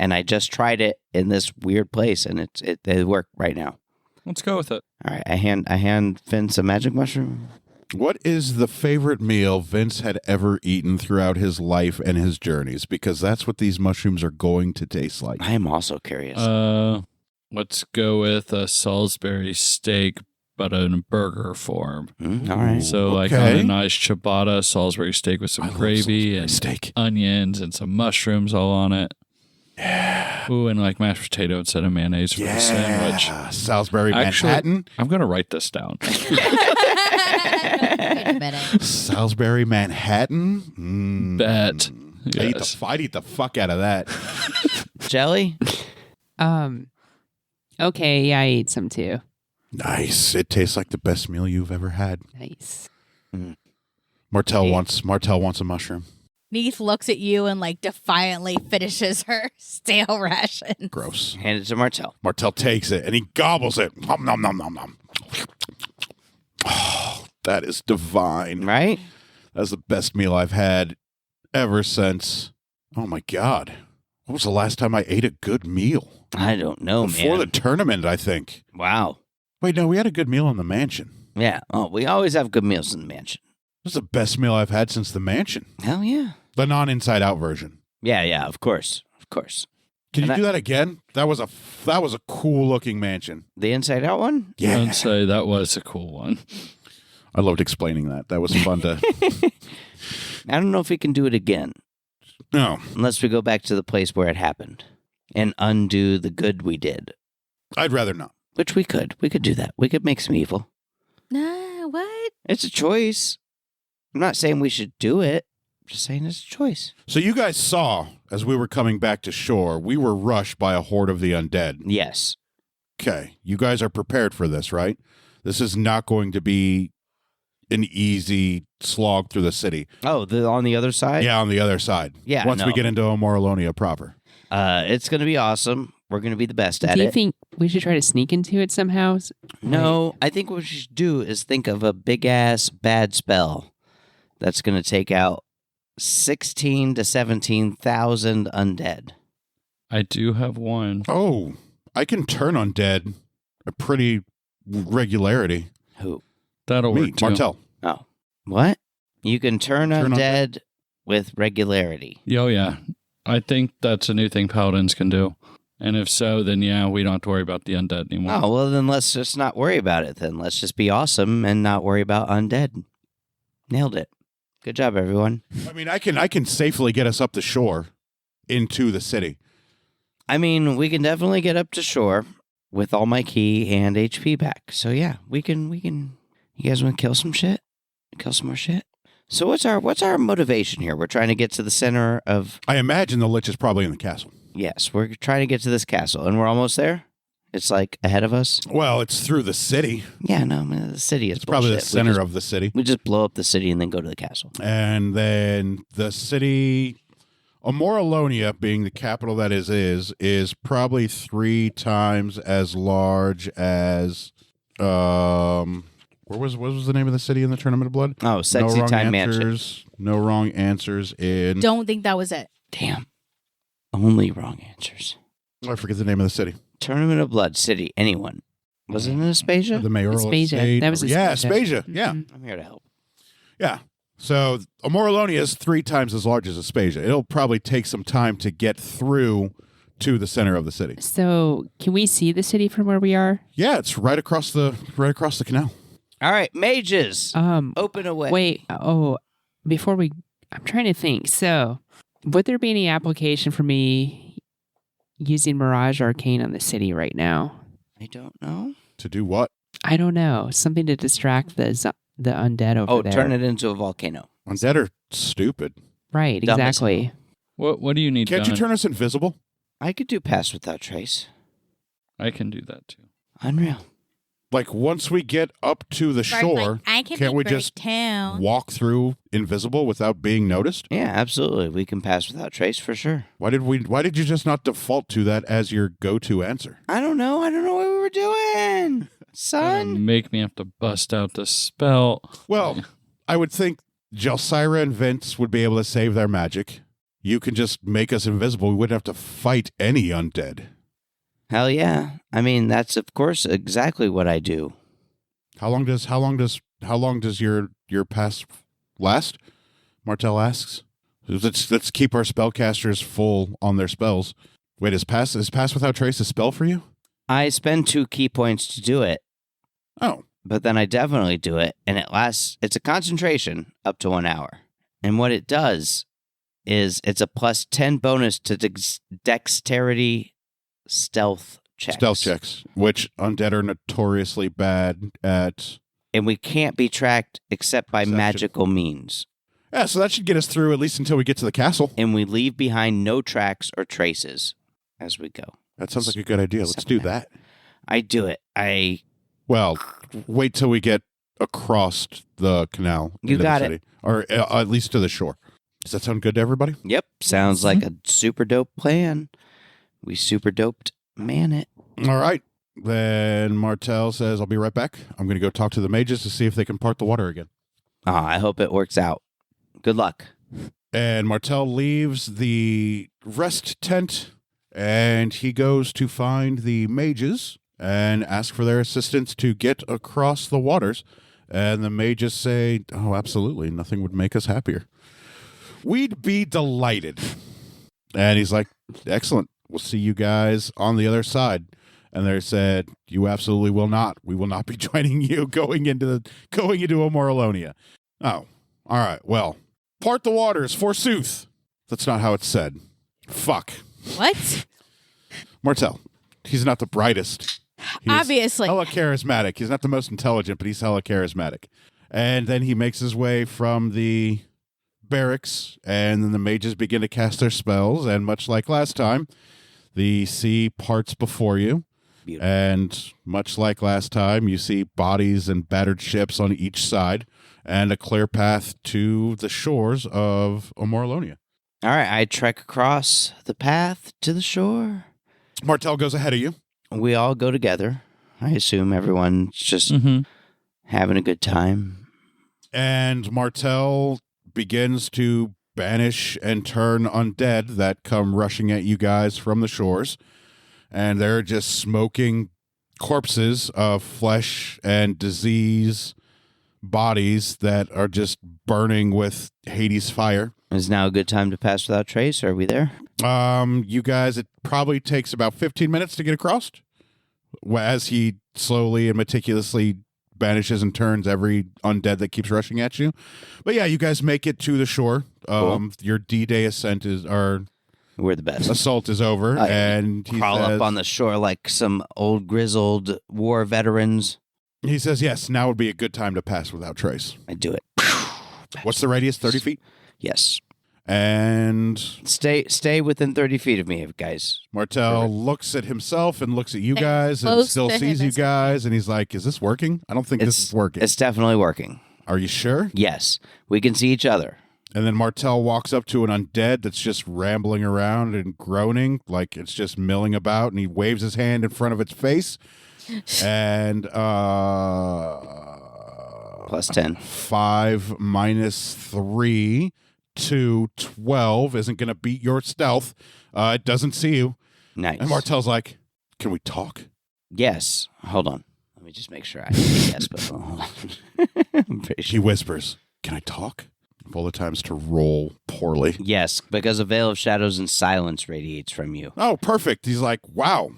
And I just tried it in this weird place, and they work right now. Let's go with it. All right, I hand Vince a magic mushroom. What is the favorite meal Vince had ever eaten throughout his life and his journeys? Because that's what these mushrooms are going to taste like. I am also curious. Let's go with a Salisbury steak, but in burger form. All right. So like on okay. a nice ciabatta Salisbury steak with some I love gravy Salisbury and steak. onions and some mushrooms all on it. Yeah. Ooh, and like mashed potato instead of mayonnaise for the sandwich. Salisbury Actually, Manhattan. I'm going to write this down. Wait a minute. Salisbury Manhattan. Bet. Yes. I'd eat the fuck out of that. Jelly? Okay, yeah, I ate some too. Nice. It tastes like the best meal you've ever had. Nice. Martell wants a mushroom. Neith looks at you and like defiantly finishes her stale ration. Gross. Hand it to Martell. Martell takes it and he gobbles it. Nom nom nom nom nom. Oh, that is divine. Right? That's the best meal I've had ever since. Oh my God. When was the last time I ate a good meal? I don't know, Before man. the tournament, I think. Wow. Wait, no, we had a good meal in the mansion. Yeah. Oh, we always have good meals in the mansion. This is the best meal I've had since the mansion. Hell yeah. The non-inside out version. Yeah, of course. Of course. Can you And do that again? That was a cool looking mansion. The inside out one? Yeah. I'd say that was a cool one. I loved explaining that. That was fun to. I don't know if we can do it again No, unless we go back to the place where it happened and undo the good we did, I'd rather not. which we could. We could do that. We could make some evil. Nah, what? It's a choice. I'm not saying we should do it. I'm just saying it's a choice. So you guys saw as we were coming back to shore, we were rushed by a horde of the undead. Yes. Okay, you guys are prepared for this, right? This is not going to be an easy slog through the city. Oh, on the other side? Yeah, on the other side. Yeah, Once we no. get into Moralonia proper. It's going to be awesome. We're going to be the best at Do you it. think we should try to sneak into it somehow? No, I think what we should do is think of a big ass bad spell that's going to take out 16 to 17,000 undead. I do have one. Oh, I can turn undead a pretty regularity. Who? That'll Me, work too. Martel. Oh, what? You can turn Turn undead with regularity. Oh, yeah. I think that's a new thing paladins can do. And if so, then yeah, we don't have to worry about the undead anymore. Oh, well, then let's just not worry about it then. Let's just be awesome and not worry about undead. Nailed it. Good job, everyone. I mean, I can safely get us up the shore into the city. I mean, we can definitely get up to shore with all my key and HP back. So yeah, we can. You guys want to kill some shit? Kill some more shit? So what's our motivation here? We're trying to get to the center of... I imagine the Lich is probably in the castle. Yes, we're trying to get to this castle, and we're almost there? It's like ahead of us? Well, it's through the city. Yeah, no, man, the city is It's probably the bullshit. center of the city. We just blow up the city and then go to the castle. And then the city, Moralonia, being the capital that is probably 3 times as large as what was the name of the city in the Tournament of Blood? Oh, Sexy wrong Time Mansion. answers, No wrong answers in. Don't think that was it. Damn. Only wrong answers. I forget the name of the city. Tournament of Blood City. Anyone? Was it in Aspasia? The mayoral Aspasia. estate. That was yeah, Aspasia. Aspasia. Yeah, Mhm. I'm here to help. yeah. So Moralonia is 3 times as large as Aspasia. It'll probably take some time to get through to the center of the city. So, can we see the city from where we are? Yeah, it's right across the canal. All right, mages, open away. Wait. Oh, I'm trying to think. So, would there be any application for me using Mirage Arcane on the city right now? I don't know. To do what? I don't know. Something to distract the undead over there. Turn it into a volcano. Undead are stupid. Right, Dumb as exactly. What do you need Can't done? you turn us invisible? I could do Pass Without Trace. I can do that too. Unreal. Like once we get up to the shore, I can can't we just town. walk through invisible without being noticed? Yeah, absolutely. We can Pass Without Trace for sure. Why did you just not default to that as your go-to answer? I don't know what we were doing, Gonna son. make me have to bust out the spell. Well, I would think Jelsira and Vince would be able to save their magic. You can just make us invisible. We wouldn't have to fight any undead. Hell yeah. I mean, that's of course exactly what I do. How long does your pass last? Martel asks. Let's keep our spellcasters full on their spells. Wait, is pass without trace a spell for you? I spend 2 key points to do it, Oh, but then I definitely do it, and it lasts. It's a concentration up to 1 hour, and what it does is it's a plus 10 bonus to dexterity stealth checks. stealth checks, which undead are notoriously bad at. And we can't be tracked except by Perception. magical means. Yeah, so that should get us through at least until we get to the castle. And we leave behind no tracks or traces as we go. That sounds like a good idea. Let's do that. I do it. Well, wait till we get across the canal. You into got the it. city. Or at least to the shore. Does that sound good to everybody? Yep. Sounds like a super dope plan. We super doped man it. All right. Then Martel says, I'll be right back. I'm going to go talk to the mages to see if they can part the water again. I hope it works out. Good luck. And Martel leaves the rest tent and he goes to find the mages and ask for their assistance to get across the waters. And the mages say, oh, absolutely. Nothing would make us happier. We'd be delighted. And he's like, excellent. We'll see you guys on the other side. And they said, you absolutely will not. We will not be joining you going into Omorolonia. Oh, all right. Well, part the waters, forsooth. That's not how it's said. Fuck. What? Martel. He's not the brightest. He's Obviously. hella charismatic. He's not the most intelligent, but he's hella charismatic. And then he makes his way from the barracks, and then the mages begin to cast their spells, and much like last time, the sea parts before you. Beautiful. And much like last time, you see bodies and battered ships on each side, and a clear path to the shores of Omorolonia. All right, I trek across the path to the shore. Martel goes ahead of you. We all go together. I assume everyone's just having a good time. And Martel begins to banish and turn undead that come rushing at you guys from the shores. And they're just smoking corpses of flesh and disease bodies that are just burning with Hades fire. Is now a good time to pass without trace? Are we there? You guys, it probably takes about 15 minutes to get across as he slowly and meticulously banishes and turns every undead that keeps rushing at you. But yeah, you guys make it to the shore. Cool. Your D-Day ascent We're the best. assault is over, and he Crawl says, up on the shore like some old grizzled war veterans. he says, yes, now would be a good time to pass without trace. I do it. What's the radius? 30 feet? Yes. And Stay within 30 feet of me, guys. Martel looks at himself and looks at you Stay guys and close still to sees him you as well. guys, and he's like, is this working? I don't think this is working. It's definitely working. Are you sure? Yes. We can see each other. And then Martel walks up to an undead that's just rambling around and groaning, like it's just milling about, and he waves his hand in front of its face. And Plus 10. 5 minus 3 to 12 isn't going to beat your stealth. It doesn't see you. Nice. And Martel's like, can we talk? Yes. Hold on. Let me just make sure I yes, but hold on. I'm pretty He sure. whispers, can I talk? Of all the times to roll poorly. Yes, because a veil of shadows and silence radiates from you. Oh, perfect. He's like, wow,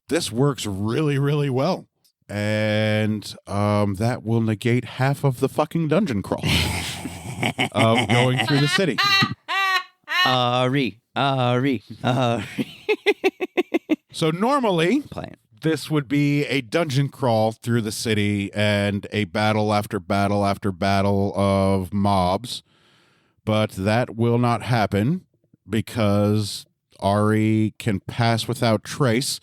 this works really, really well. And that will negate half of the fucking dungeon crawl of going through the city. Ari. So normally, Playing. this would be a dungeon crawl through the city and a battle after battle after battle of mobs. But that will not happen because Ari can pass without trace.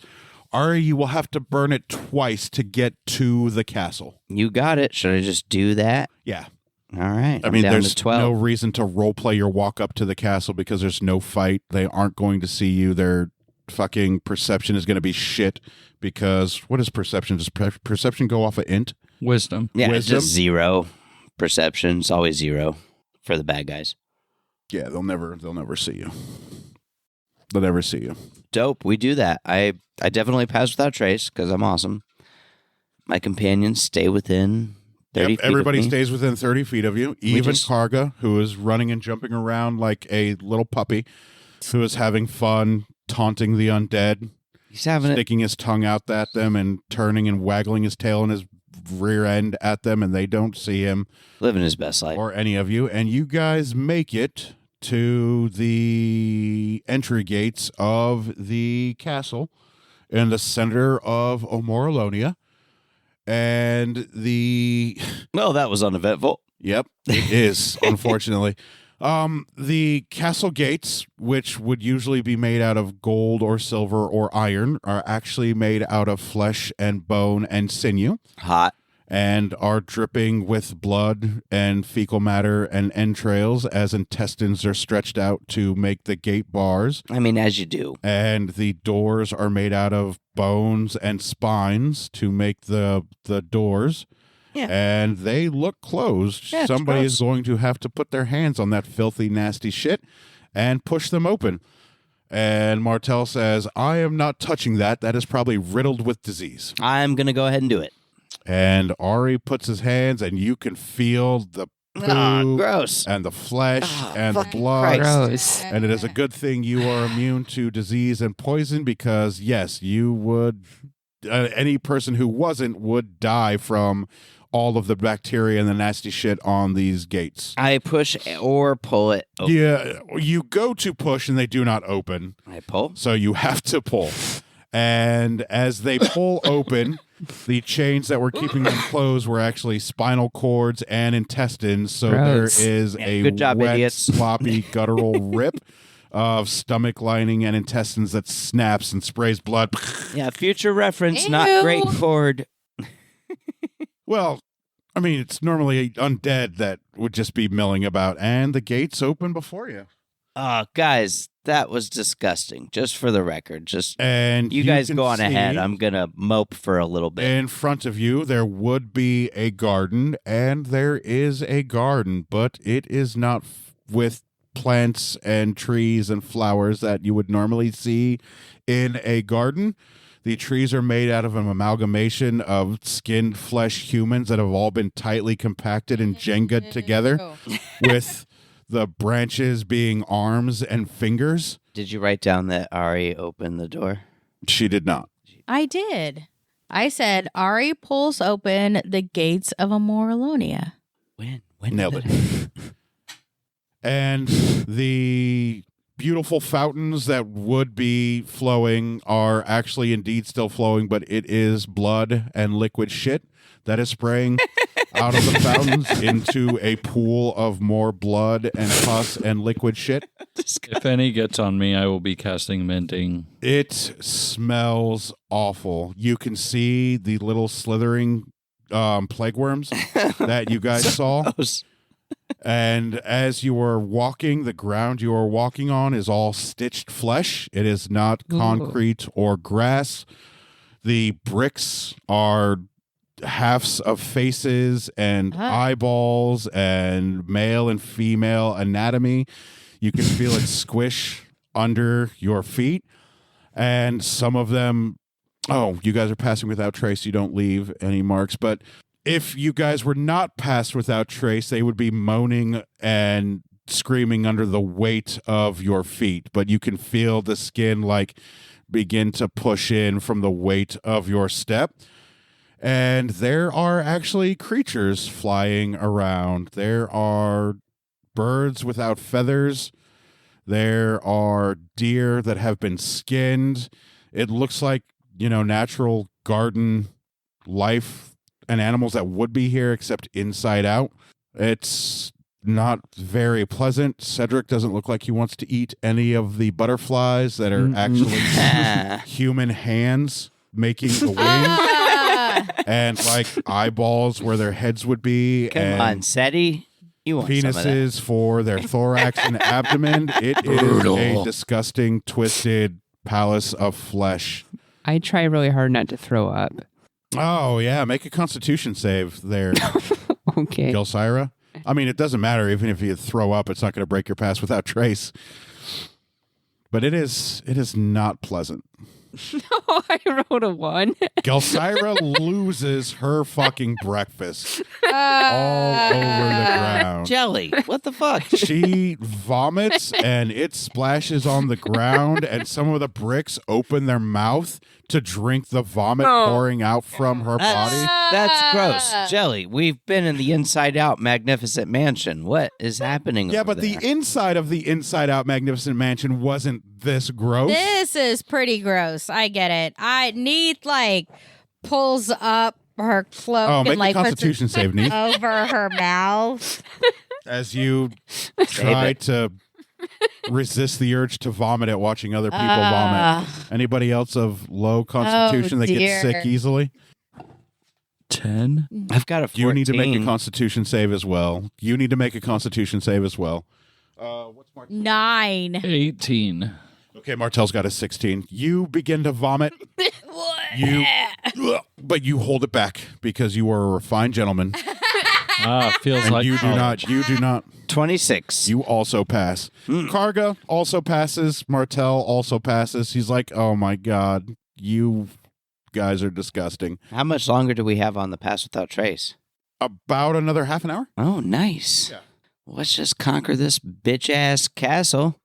Ari, you will have to burn it twice to get to the castle. You got it. Should I just do that? Yeah. All right. I I'm mean, down there's to 12. no reason to roleplay your walk up to the castle because there's no fight. They aren't going to see you. Their fucking perception is going to be shit because what is perception? Does perception go off of int? Wisdom. Yeah, it's Wisdom? just 0 perception. It's always 0 for the bad guys. Yeah, they'll never see you. They'll never see you. Dope. We do that. I definitely pass without trace because I'm awesome. My companions stay within 30 Yep, feet everybody of me. stays within 30 feet of you. Even just- Karga, who is running and jumping around like a little puppy, who is having fun taunting the undead, He's having it. sticking his tongue out at them and turning and waggling his tail and his rear end at them, and they don't see him Living his best life. or any of you. And you guys make it to the entry gates of the castle in the center of Omorolonia. And the Well, that was uneventful. Yep, it is, unfortunately. The castle gates, which would usually be made out of gold or silver or iron, are actually made out of flesh and bone and sinew Hot. and are dripping with blood and fecal matter and entrails as intestines are stretched out to make the gate bars. I mean, as you do. And the doors are made out of bones and spines to make the doors. Yeah. And they look closed. Yeah, it's Somebody gross. is going to have to put their hands on that filthy, nasty shit and push them open. And Martel says, I am not touching that. That is probably riddled with disease. I'm going to go ahead and do it. And Ari puts his hands, and you can feel the poo gross. and the flesh and the fucking blood. Gross. And it is a good thing you are immune to disease and poison because, yes, you would, any person who wasn't would die from all of the bacteria and the nasty shit on these gates. I push or pull it open. Yeah, you go to push and they do not open. I pull. So you have to pull. And as they pull open, the chains that were keeping them closed were actually spinal cords and intestines. So Gross. there is a Good job, wet, idiots. sloppy, guttural rip of stomach lining and intestines that snaps and sprays blood. Yeah, future reference, Ew. not great cord. Well, I mean, it's normally undead that would just be milling about, and the gates open before you. Oh, guys, that was disgusting. Just for the record, And you guys can go on ahead. see I'm gonna mope for a little bit. in front of you, there would be a garden, and there is a garden, but it is not with plants and trees and flowers that you would normally see in a garden. The trees are made out of an amalgamation of skinned flesh humans that have all been tightly compacted and Jenga'd together, with the branches being arms and fingers. Did you write down that Ari opened the door? She did not. I did. I said Ari pulls open the gates of Amoralonia. When Nailed did it. And the beautiful fountains that would be flowing are actually indeed still flowing, but it is blood and liquid shit that is spraying out of the fountains into a pool of more blood and pus and liquid shit. If any gets on me, I will be casting mending. It smells awful. You can see the little slithering plague worms that you guys saw. Gross. And as you are walking, the ground you are walking on is all stitched flesh. It is not concrete or grass. The bricks are halves of faces and eyeballs and male and female anatomy. You can feel it squish under your feet. And some of them, you guys are passing without trace. You don't leave any marks. But if you guys were not passed without trace, they would be moaning and screaming under the weight of your feet. But you can feel the skin like begin to push in from the weight of your step. And there are actually creatures flying around. There are birds without feathers. There are deer that have been skinned. It looks like, natural garden life and animals that would be here, except inside out. It's not very pleasant. Cedric doesn't look like he wants to eat any of the butterflies that are actually human hands making the wings, and like eyeballs where their heads would be. Come and on, Seti. You want some of that. penises for their thorax and abdomen. It is a disgusting, twisted palace of flesh. I try really hard not to throw up. Oh, yeah. Make a constitution save there, Okay. Gelsira. I mean, it doesn't matter. Even if you throw up, it's not going to break your pass without trace. But it is not pleasant. No, I rolled a 1. Gelsira loses her fucking breakfast all over the ground. Jelly. What the fuck? She vomits and it splashes on the ground, and some of the bricks open their mouth to drink the vomit pouring out from her body. That's gross. Jelly, we've been in the Inside Out Magnificent Mansion. What is happening Yeah, over but there? the inside of the Inside Out Magnificent Mansion wasn't this gross. This is pretty gross. I get it. Neath pulls up her cloak Make and a puts Constitution save, Neath, it over her mouth. as you try to resist the urge to vomit at watching other people vomit. Anybody else of low constitution that dear. gets sick easily? 10? I've got a 14. You need to make a Constitution save as well. What's Martel? 9. 18. Okay, Martel's got a 16. You begin to vomit. But you hold it back because you are a refined gentleman. Feels And like you college. do not. 26. You also pass. Karga also passes. Martel also passes. He's like, oh my God, you guys are disgusting. How much longer do we have on the Pass Without Trace? About another half an hour. Oh, nice. Yeah. Let's just conquer this bitch-ass castle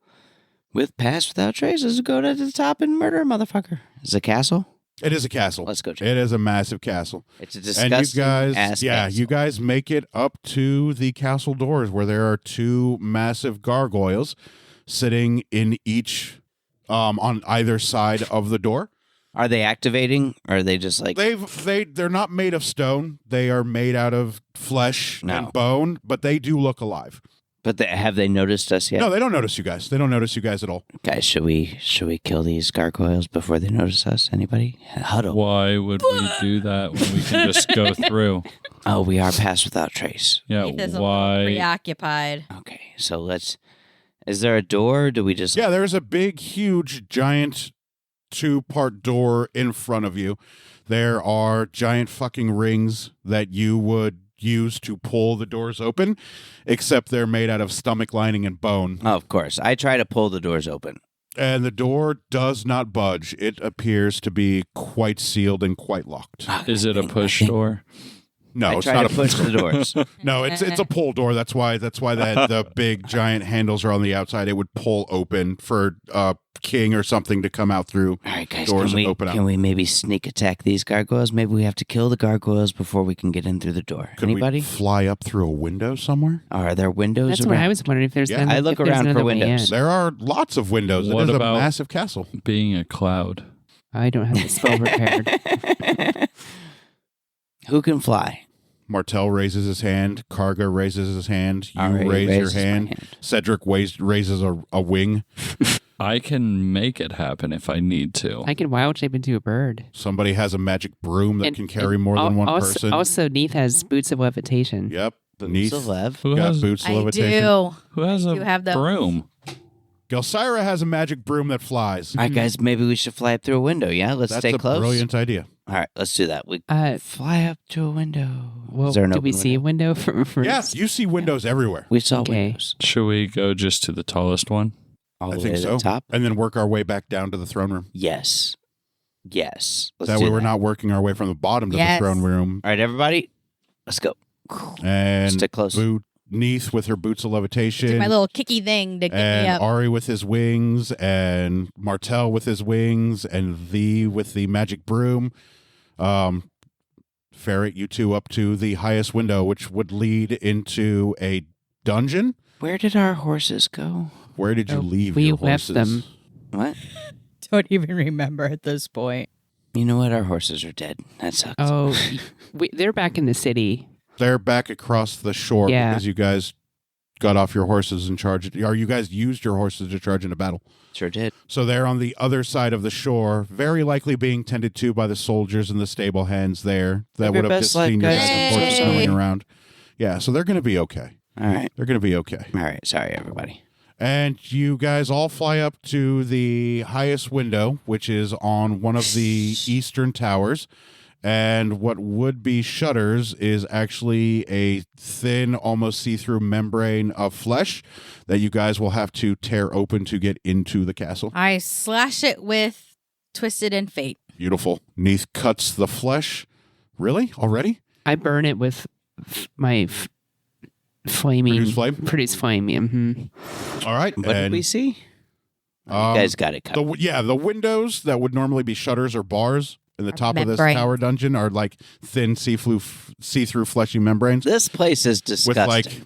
with Pass Without Traces and go to the top and murder a motherfucker. Is it a castle? It is a castle. Let's go, Jim. It is a massive castle. It's a And disgusting you guys, ass yeah, castle. you guys make it up to the castle doors where there are two massive gargoyles sitting in each, on either side of the door. Are they activating, or are they just like... They're not made of stone. They are made out of flesh No. and bone, but they do look alive. But have they noticed us yet? No, they don't notice you guys. They don't notice you guys at all. Guys, should we kill these gargoyles before they notice us? Anybody? Huddle. Why would we do that when we can just go through? Oh, we are Pass Without Trace. Yeah, Keith is a little why? preoccupied. Okay, so let's... Is there a door, or do we just... Yeah, there's a big, huge, giant two-part door in front of you. There are giant fucking rings that you would use to pull the doors open, except they're made out of stomach lining and bone. Oh, of course. I try to pull the doors open. And the door does not budge. It appears to be quite sealed and quite locked. Is it a push door? No, I it's try not to a push the doors. No, it's a pull door. That's why the big giant handles are on the outside. It would pull open for king or something to come out through. All right, guys, Doors can open up. we maybe sneak attack these gargoyles? Maybe we have to kill the gargoyles before we can get in through the door. Could Anybody? we fly up through a window somewhere? Are there windows That's around? what I was wondering if there's. Yeah. another- I look if there's around for another way windows. in. There are lots of windows. What it is about- a massive castle. Being a cloud. I don't have the spell prepared. Who can fly? Martel raises his hand. Karga raises his hand. You Ari raise your raises my hand. Cedric raises a wing. I can make it happen if I need to. I can wild shape into a bird. Somebody has a magic broom that And- can carry and more than one also, person. Also, Neath has boots of levitation. Yep. Boots Neath of Lev. Who got has, boots of I levitation. do. who has a You have those. broom? Gelsira has a magic broom that flies. All right, guys, maybe we should fly up through a window, yeah? Let's That's stay a close. brilliant idea. All right, let's do that. We Uh, fly up to a window. well, Is there an do we open see a window? window from? Yes, you see windows everywhere. We saw Okay. windows. Should we go just to the tallest one? All I the think way to so. the top? And then work our way back down to the throne room. Yes. Yes. Let's That do way we're not working our way from the bottom to the Yes. throne room. All right, everybody, let's go. And Stick close. Neath with her boots of Do levitation. my little kicky thing to get me and up. Ari with his wings, and Martel with his wings, and Thee with the magic broom. Ferret you two up to the highest window, which would lead into a dungeon. Where did our horses go? Where did you Oh, leave we your left horses? them. What? Don't even remember at this point. You know what? Our horses are dead. That sucks. Oh, they're back in the city. They're back across the shore Yeah. because you guys got off your horses and charged. Or you guys used your horses to charge into battle. Sure did. So they're on the other side of the shore, very likely being tended to by the soldiers and the stable hands there that Live your would have best just life, seen your guys. guys' horses Yay. going around. Yeah, so they're going to be okay. All right. They're going to be okay. All right. Sorry, everybody. And you guys all fly up to the highest window, which is on one of the eastern towers. And what would be shutters is actually a thin, almost see-through membrane of flesh that you guys will have to tear open to get into the castle. I slash it with Twisted and Fate. Beautiful. Neath cuts the flesh. Really? Already? I burn it with my flaming Produce flame? Produce flame. Yeah. All right. What did and, we see? You um, guys got it covered. the windows that would normally be shutters or bars in the top of this membrane. tower dungeon are like thin see-through fleshy membranes This place is with disgusting. like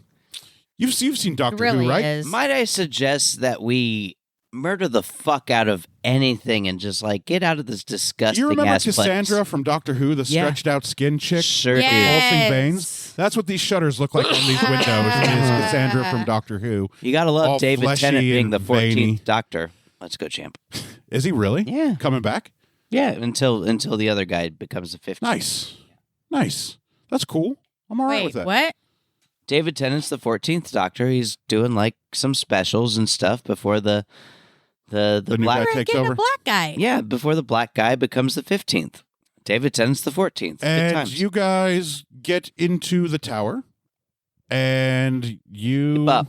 you've seen Doctor It really Who, right? is. Might I suggest that we murder the fuck out of anything and just like get out of this disgusting You remember ass Cassandra place? from Doctor Who, the Yeah. stretched out skin chick, Sure Yeah. do. pulsing Yes. veins? That's what these shutters look like on these windows. Is Cassandra from Doctor Who? You gotta love All David fleshy Tennant being and the 14th veiny. Doctor. Let's go, champ. Is he really? Yeah. Coming back? Yeah, until the other guy becomes the 15th. Nice. That's cool. I'm all right Wait, with that. what? David Tennant's the 14th Doctor. He's doing like some specials and stuff before the The new black guy We're takes getting over. a black guy. Yeah, before the black guy becomes the 15th. David Tennant's the 14th. Good And times. you guys get into the tower, and you Keep up.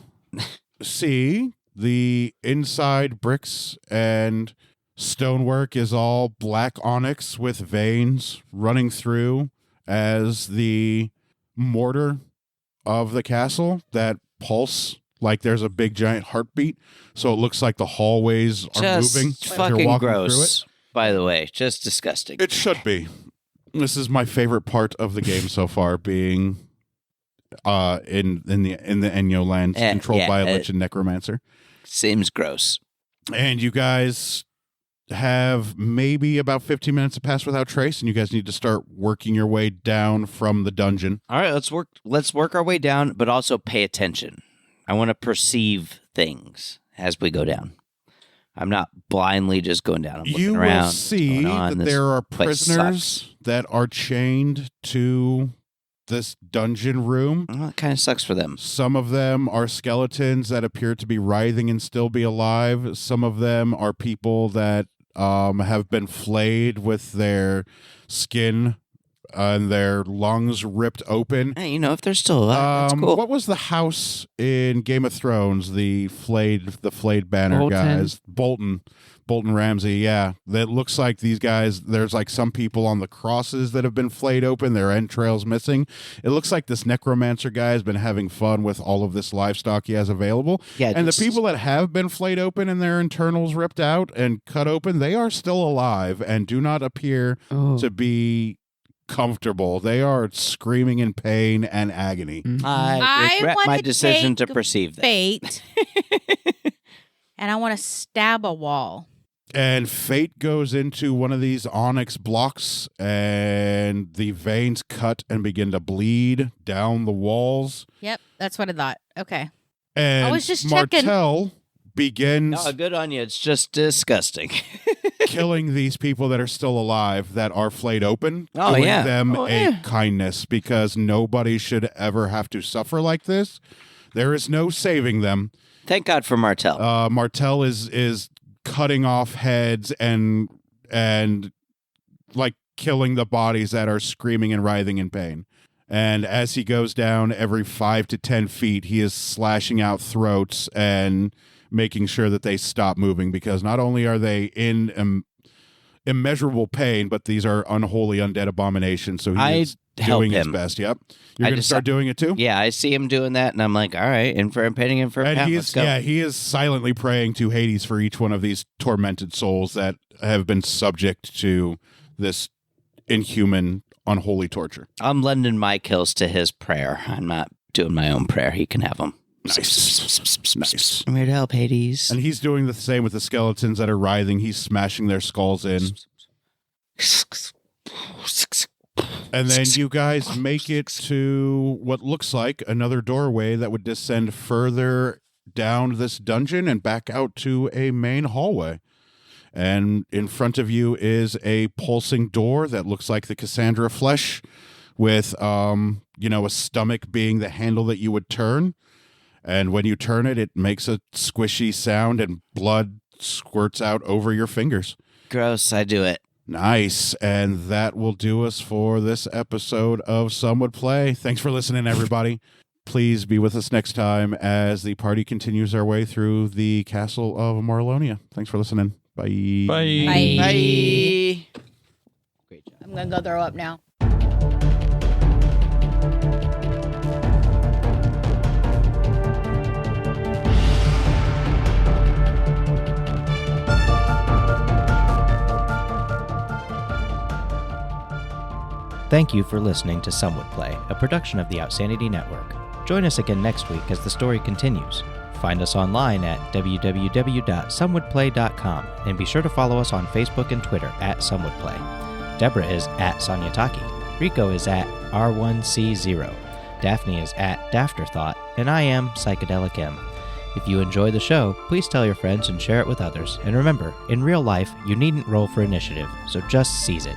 see the inside bricks and stonework is all black onyx with veins running through as the mortar of the castle that pulse like there's a big giant heartbeat. So it looks like the hallways are Just moving as you're fucking walking gross. Through it. By the way, just disgusting. It should be. This is my favorite part of the game so far, being in the Enyo lands controlled by a Lich and Necromancer. Seems gross. And you guys have maybe about 15 minutes to pass without trace, and you guys need to start working your way down from the dungeon. All right, let's work our way down, but also pay attention. I want to perceive things as we go down. I'm not blindly just going down. I'm looking around. You will see that there are prisoners that are chained to this dungeon room. Well, it kind of sucks for them. Some of them are skeletons that appear to be writhing and still be alive. Some of them are people that have been flayed with their skin and their lungs ripped open. Hey, if they're still alive, that's cool. What was the house in Game of Thrones? The flayed banner Bolton. guys, Bolton Ramsey. Yeah, that looks like these guys. There's like some people on the crosses that have been flayed open. Their entrails missing. It looks like this necromancer guy has been having fun with all of this livestock he has available. Yeah, and the people that have been flayed open and their internals ripped out and cut open, they are still alive and do not appear to be comfortable. They are screaming in pain and agony. I regret my decision to perceive that. Fate. And I want to stab a wall. And Fate goes into one of these onyx blocks, and the veins cut and begin to bleed down the walls. Yep, that's what I thought. Okay. And I was just checking. Martel begins No, good on you. It's just disgusting. killing these people that are still alive that are flayed open. Oh, doing yeah. them Oh, a yeah. kindness, because nobody should ever have to suffer like this. There is no saving them. Thank God for Martel. Martel is cutting off heads and like killing the bodies that are screaming and writhing in pain. And as he goes down every 5 to 10 feet, he is slashing out throats and making sure that they stop moving, because not only are they in immeasurable pain, but these are unholy undead abominations. So he is doing his best. Yep. You're going to start doing it too? Yeah, I see him doing that, and I'm like, all right, in for impending and for a pound. Let's go. Yeah, he is silently praying to Hades for each one of these tormented souls that have been subject to this inhuman, unholy torture. I'm lending my kills to his prayer. I'm not doing my own prayer. He can have them. Nice. I'm here to help, Hades. And he's doing the same with the skeletons that are writhing. He's smashing their skulls in. And then you guys make it to what looks like another doorway that would descend further down this dungeon and back out to a main hallway. And in front of you is a pulsing door that looks like the Cassandra flesh, with a stomach being the handle that you would turn. And when you turn it, it makes a squishy sound and blood squirts out over your fingers. Gross, I do it. Nice. And that will do us for this episode of Some Would Play. Thanks for listening, everybody. Please be with us next time as the party continues our way through the castle of Morlonia. Thanks for listening. Bye. Bye. Bye. Great job. I'm going to go throw up now. Thank you for listening to Some Would Play, a production of the Outsanity Network. Join us again next week as the story continues. Find us online at www.somewouldplay.com, and be sure to follow us on Facebook and Twitter at SomeWouldPlay. Deborah is at Sonyataki, Rico is at R1C0, Daphne is at Dafterthought, and I am Psychedelic M. If you enjoy the show, please tell your friends and share it with others. And remember, in real life, you needn't roll for initiative, so just seize it.